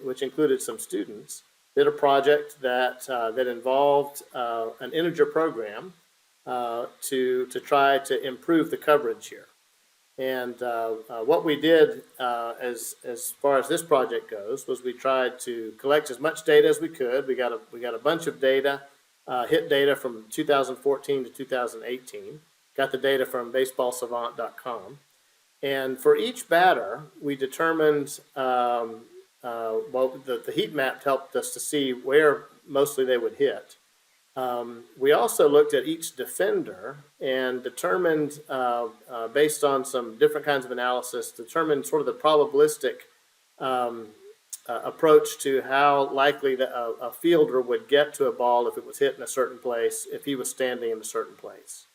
which included some students, did a project that involved an integer program to try to improve the coverage here. And what we did as far as this project goes was we tried to collect as much data as we could. We got a bunch of data, hit data from 2014 to 2018. Got the data from baseballsavant.com. And for each batter, we determined, the heat map helped us to see where mostly they would hit. We also looked at each defender and determined, based on some different kinds of analysis, determined sort of the probabilistic approach to how likely a fielder would get to a ball if it was hit in a certain place, if he was standing in a certain place.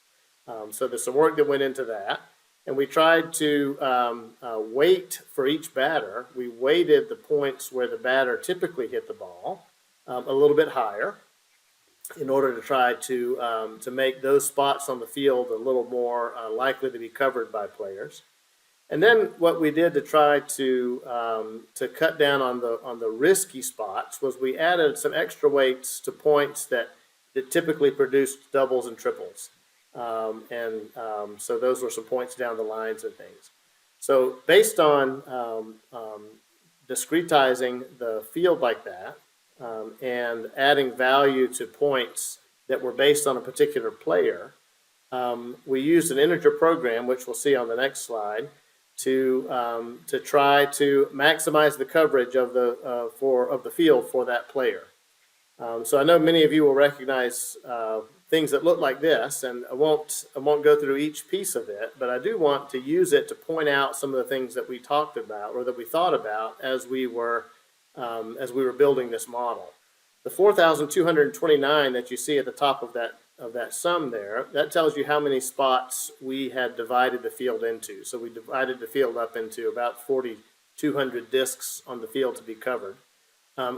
So there's some work that went into that. And we tried to weight for each batter. We weighted the points where the batter typically hit the ball a little bit higher in order to try to make those spots on the field a little more likely to be covered by players. And then what we did to try to cut down on the risky spots was we added some extra weights to points that typically produced doubles and triples. So those were some points down the lines and things. So based on discretizing the field like that and adding value to points that were based on a particular player, we used an integer program, which we'll see on the next slide, to try to maximize the coverage of the field for that player. So I know many of you will recognize things that look like this, and I won't go through each piece of it, but I do want to use it to point out some of the things that we talked about or that we thought about as we were building this model. The 4,229 that you see at the top of that sum there, that tells you how many spots we had divided the field into. So we divided the field up into about 4,200 discs on the field to be covered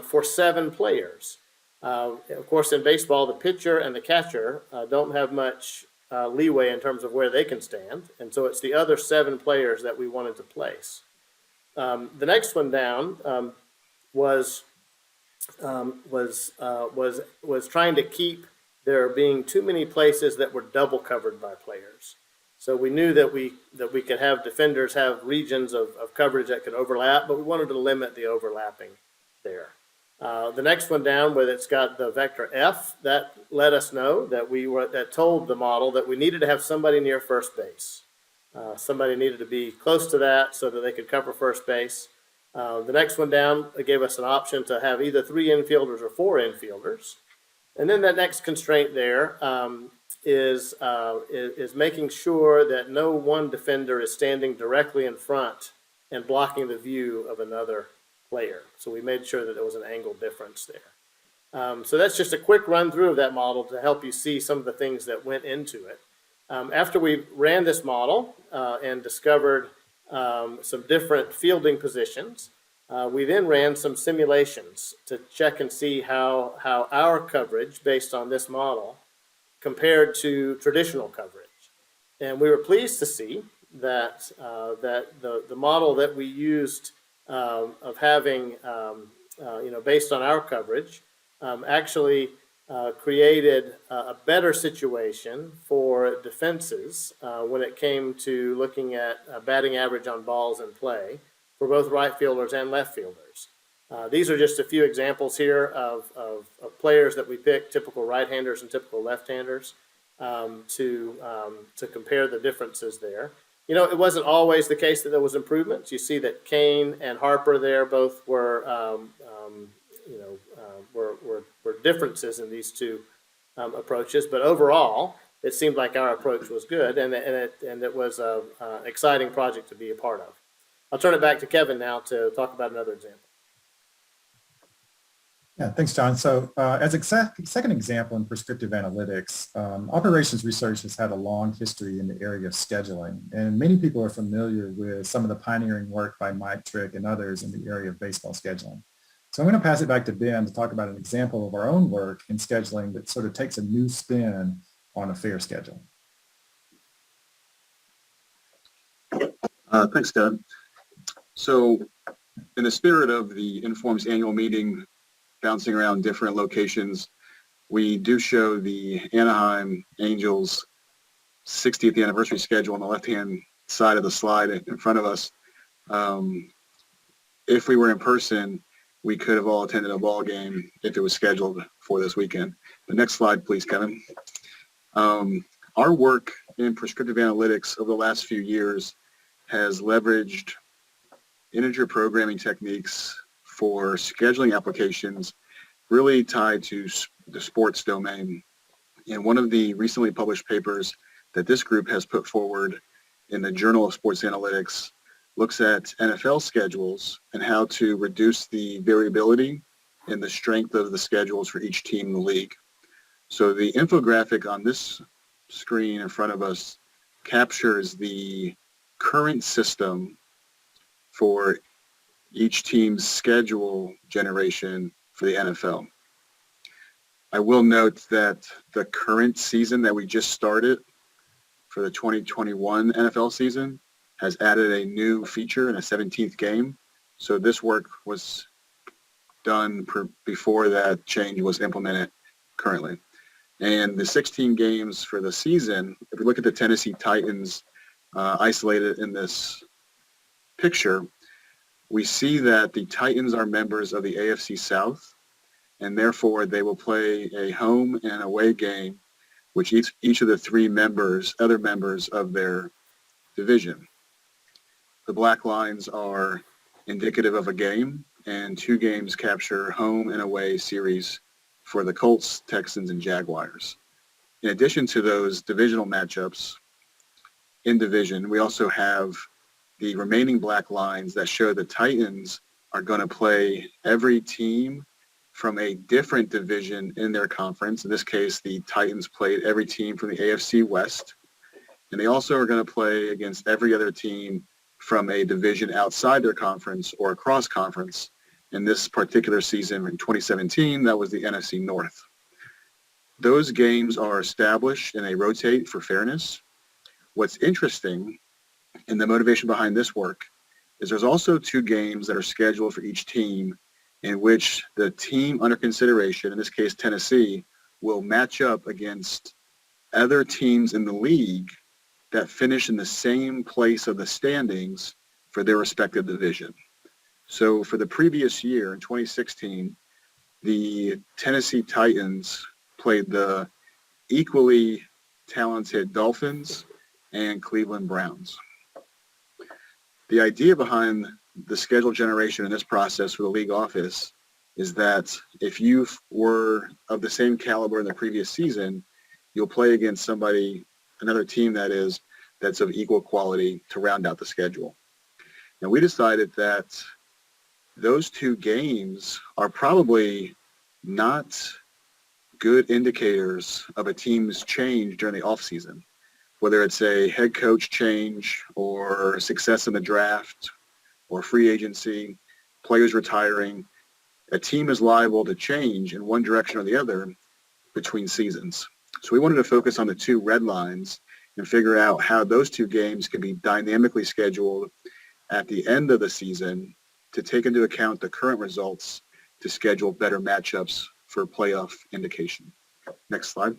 for 7 players. Of course, in baseball, the pitcher and the catcher don't have much leeway in terms of where they can stand, and so it's the other 7 players that we wanted to place. The next one down was trying to keep there being too many places that were double covered by players. So we knew that we could have defenders have regions of coverage that could overlap, but we wanted to limit the overlapping there. The next one down, where it's got the vector F, that let us know that that told the model that we needed to have somebody near first base. Somebody needed to be close to that so that they could cover first base. The next one down, it gave us an option to have either 3 infielders or 4 infielders. And then that next constraint there is making sure that no one defender is standing directly in front and blocking the view of another player. So we made sure that there was an angle difference there. So that's just a quick run through of that model to help you see some of the things that went into it. After we ran this model and discovered some different fielding positions, we then ran some simulations to check and see how our coverage based on this model compared to traditional coverage. And we were pleased to see that the model that we used of having, based on our coverage, actually created a better situation for defenses when it came to looking at batting average on balls in play for both right fielders and left fielders. These are just a few examples here of players that we picked, typical right-handers and typical left-handers, to compare the differences there. It wasn't always the case that there was improvements. You see that Kane and Harper there both were differences in these two approaches, but overall, it seemed like our approach was good, and it was an exciting project to be a part of. I'll turn it back to Kevin now to talk about another example. Yeah, thanks, John. So as a second example in prescriptive analytics, operations research has had a long history in the area of scheduling, and many people are familiar with some of the pioneering work by Mike Trick and others in the area of baseball scheduling. So I'm going to pass it back to Ben to talk about an example of our own work in scheduling that sort of takes a new spin on a fair schedule. Thanks, Doug. So in the spirit of the Inform's annual meeting, bouncing around different locations, we do show the Anaheim Angels 60th anniversary schedule on the left-hand side of the slide in front of us. If we were in person, we could have all attended a ball game if it was scheduled for this weekend. The next slide, please, Kevin. Our work in prescriptive analytics over the last few years has leveraged integer programming techniques for scheduling applications really tied to the sports domain. And one of the recently published papers that this group has put forward in the Journal of Sports Analytics looks at NFL schedules and how to reduce the variability in the strength of the schedules for each team in the league. So the infographic on this screen in front of us captures the current system for each team's schedule generation for the NFL. I will note that the current season that we just started for the 2021 NFL season has added a new feature in a 17th game. So this work was done before that change was implemented currently. And the 16 games for the season, if we look at the Tennessee Titans isolated in this picture, we see that the Titans are members of the AFC South, and therefore they will play a home and away game, which each of the three other members of their division. The black lines are indicative of a game, and 2 games capture home and away series for the Colts, Texans, and Jaguars. In addition to those divisional matchups in division, we also have the remaining black lines that show the Titans are going to play every team from a different division in their conference. In this case, the Titans played every team from the AFC West, and they also are going to play against every other team from a division outside their conference or across conference. In this particular season in 2017, that was the NFC North. Those games are established and they rotate for fairness. What's interesting and the motivation behind this work is there's also 2 games that are scheduled for each team in which the team under consideration, in this case Tennessee, will match up against other teams in the league that finish in the same place of the standings for their respective division. So for the previous year, in 2016, the Tennessee Titans played the equally talented Dolphins and Cleveland Browns. The idea behind the schedule generation in this process for the league office is that if you were of the same caliber in the previous season, you'll play against somebody, another team that's of equal quality to round out the schedule. And we decided that those two games are probably not good indicators of a team's change during the offseason, whether it's a head coach change or success in the draft or free agency, players retiring. A team is liable to change in one direction or the other between seasons. So we wanted to focus on the two red lines and figure out how those two games can be dynamically scheduled at the end of the season to take into account the current results to schedule better matchups for playoff indication. Next slide.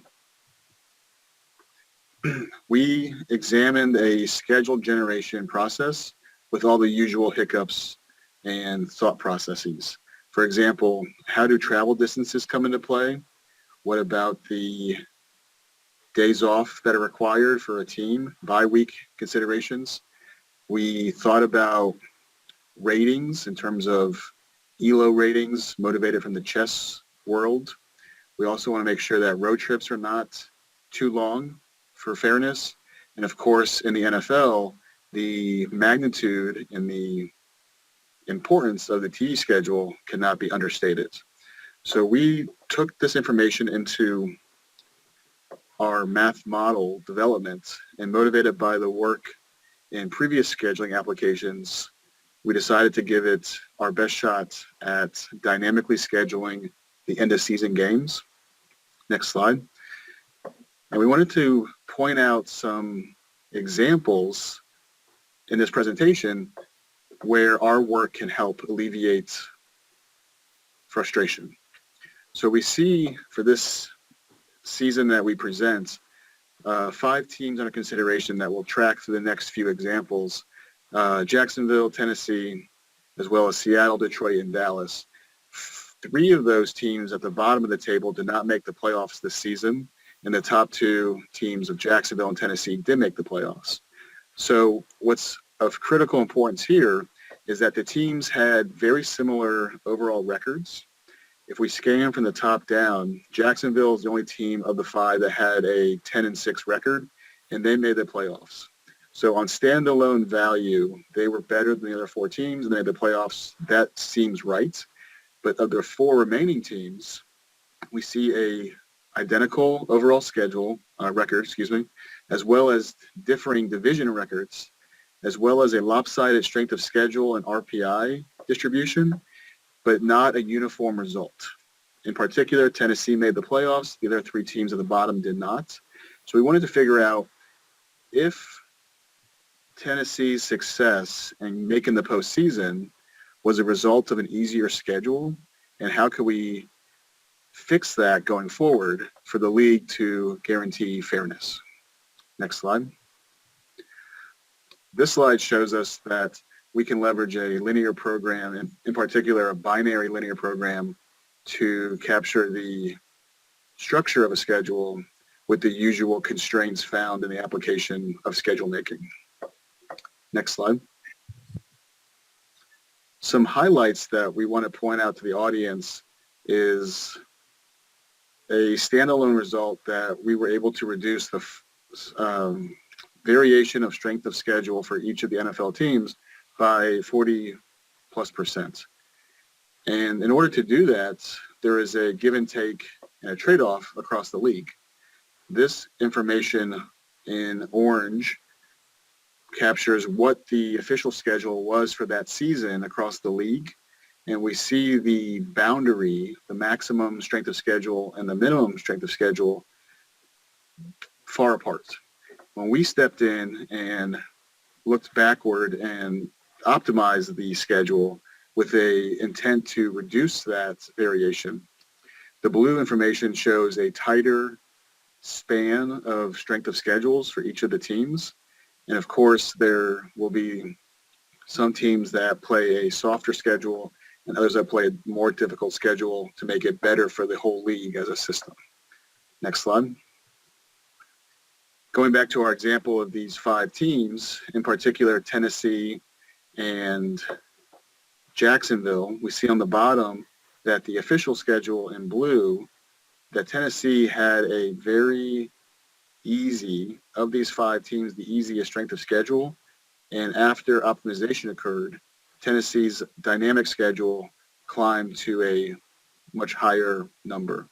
We examined a schedule generation process with all the usual hiccups and thought processes. For example, how do travel distances come into play? What about the days off that are required for a team, bye-week considerations? We thought about ratings in terms of ELO ratings motivated from the chess world. We also want to make sure that road trips are not too long for fairness. And of course, in the NFL, the magnitude and the importance of the TV schedule cannot be understated. So we took this information into our math model development, and motivated by the work in previous scheduling applications, we decided to give it our best shot at dynamically scheduling the end of season games. Next slide. And we wanted to point out some examples in this presentation where our work can help alleviate frustration. So we see for this season that we present, 5 teams under consideration that we'll track through the next few examples. Jacksonville, Tennessee, as well as Seattle, Detroit, and Dallas. 3 of those teams at the bottom of the table did not make the playoffs this season, and the top 2 teams of Jacksonville and Tennessee did make the playoffs. So what's of critical importance here is that the teams had very similar overall records. If we scan from the top down, Jacksonville is the only team of the 5 that had a 10-6 record, and they made the playoffs. So on standalone value, they were better than the other 4 teams, and they made the playoffs. That seems right. But of the 4 remaining teams, we see a identical overall schedule record, as well as differing division records, as well as a lopsided strength of schedule and RPI distribution, but not a uniform result. In particular, Tennessee made the playoffs. The other 3 teams at the bottom did not. So we wanted to figure out if Tennessee's success in making the postseason was a result of an easier schedule, and how could we fix that going forward for the league to guarantee fairness. Next slide. This slide shows us that we can leverage a linear program, in particular a binary linear program, to capture the structure of a schedule with the usual constraints found in the application of schedule making. Next slide. Some highlights that we want to point out to the audience is a standalone result that we were able to reduce the variation of strength of schedule for each of the NFL teams by 40+%. And in order to do that, there is a give and take and a trade-off across the league. This information in orange captures what the official schedule was for that season across the league. And we see the boundary, the maximum strength of schedule and the minimum strength of schedule far apart. When we stepped in and looked backward and optimized the schedule with a intent to reduce that variation, The blue information shows a tighter span of strength of schedules for each of the teams. And of course, there will be some teams that play a softer schedule and others that play a more difficult schedule to make it better for the whole league as a system. Next slide. Going back to our example of these 5 teams, in particular Tennessee and Jacksonville, we see on the bottom that the official schedule in blue, that Tennessee had a very easy, of these 5 teams, the easiest strength of schedule. And after optimization occurred, Tennessee's dynamic schedule climbed to a much higher number.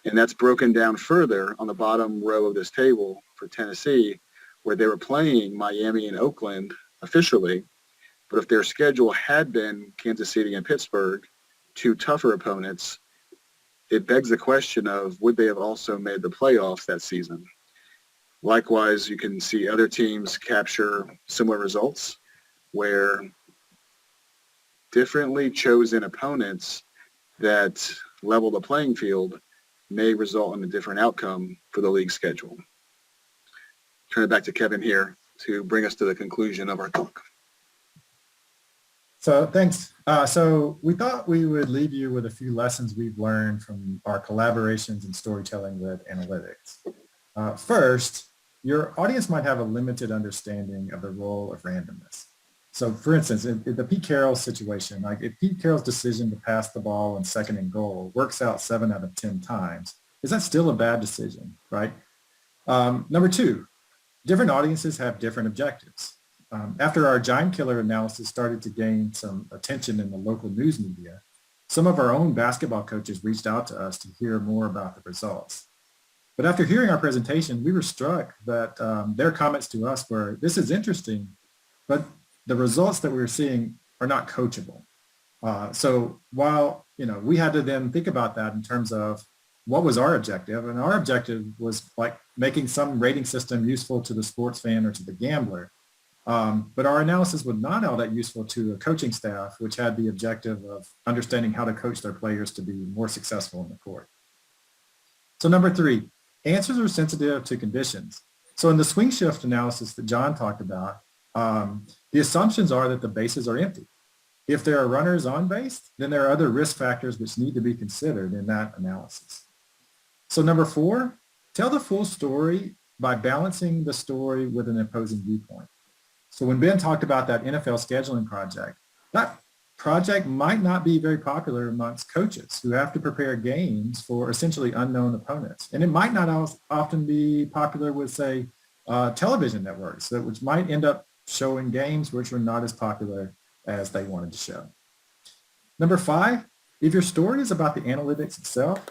And that's broken down further on the bottom row of this table for Tennessee, where they were playing Miami and Oakland officially. But if their schedule had been Kansas City and Pittsburgh, 2 tougher opponents, it begs the question of would they have also made the playoffs that season? Likewise, you can see other teams capture similar results where differently chosen opponents that level the playing field may result in a different outcome for the league schedule. Turn it back to Kevin here to bring us to the conclusion of our talk. So thanks. So we thought we would leave you with a few lessons we've learned from our collaborations and storytelling with analytics. First, your audience might have a limited understanding of the role of randomness. So for instance, in the Pete Carroll situation, like if Pete Carroll's decision to pass the ball on 2nd and goal works out 7 out of 10 times, is that still a bad decision, right? Number 2, different audiences have different objectives. After our giant killer analysis started to gain some attention in the local news media, some of our own basketball coaches reached out to us to hear more about the results. But after hearing our presentation, we were struck that their comments to us were, this is interesting, but the results that we're seeing are not coachable. So while, we had to then think about that in terms of what was our objective, and our objective was like making some rating system useful to the sports fan or to the gambler. But our analysis was not all that useful to a coaching staff, which had the objective of understanding how to coach their players to be more successful in the court. So number 3, answers are sensitive to conditions. So in the swing shift analysis that John talked about, the assumptions are that the bases are empty. If there are runners on base, then there are other risk factors which need to be considered in that analysis. So number 4, tell the full story by balancing the story with an opposing viewpoint. So when Ben talked about that NFL scheduling project, that project might not be very popular amongst coaches who have to prepare games for essentially unknown opponents. And it might not often be popular with, say, television networks, which might end up showing games which were not as popular as they wanted to show. Number 5, if your story is about the analytics itself,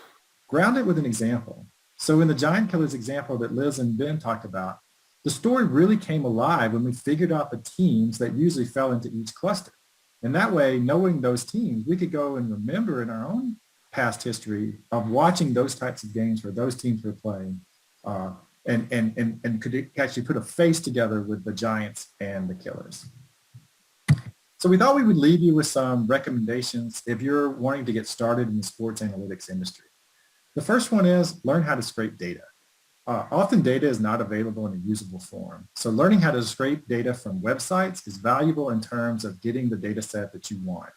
ground it with an example. So in the Giant Killers example that Liz and Ben talked about, the story really came alive when we figured out the teams that usually fell into each cluster. And that way, knowing those teams, we could go and remember in our own past history of watching those types of games where those teams were playing and could actually put a face together with the Giants and the Killers. So we thought we would leave you with some recommendations if you're wanting to get started in the sports analytics industry. The first one is learn how to scrape data. Often data is not available in a usable form. So learning how to scrape data from websites is valuable in terms of getting the data set that you want.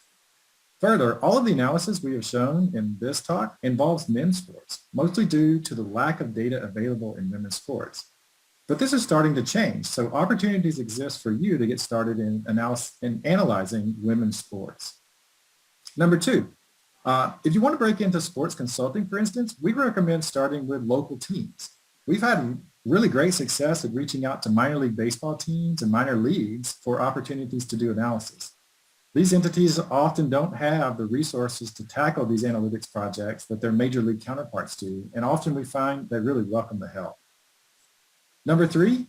Further, all of the analysis we have shown in this talk involves men's sports, mostly due to the lack of data available in women's sports. But this is starting to change, so opportunities exist for you to get started in analyzing women's sports. Number 2, if you want to break into sports consulting, for instance, we recommend starting with local teams. We've had really great success at reaching out to minor league baseball teams and minor leagues for opportunities to do analysis. These entities often don't have the resources to tackle these analytics projects that their major league counterparts do, and often we find they really welcome the help. Number 3,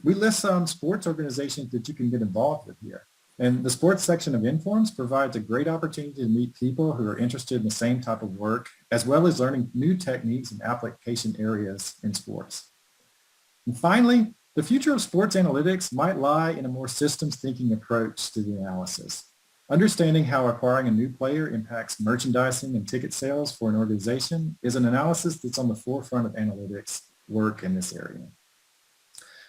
we list some sports organizations that you can get involved with here. And the sports section of Informs provides a great opportunity to meet people who are interested in the same type of work, as well as learning new techniques and application areas in sports. And finally, the future of sports analytics might lie in a more systems thinking approach to the analysis. Understanding how acquiring a new player impacts merchandising and ticket sales for an organization is an analysis that's on the forefront of analytics work in this area.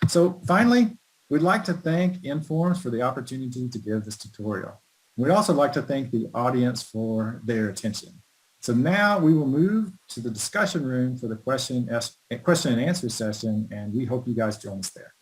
So finally, we'd like to thank Informs for the opportunity to give this tutorial. We'd also like to thank the audience for their attention. So now we will move to the discussion room for the question and answer session, and we hope you guys join us there.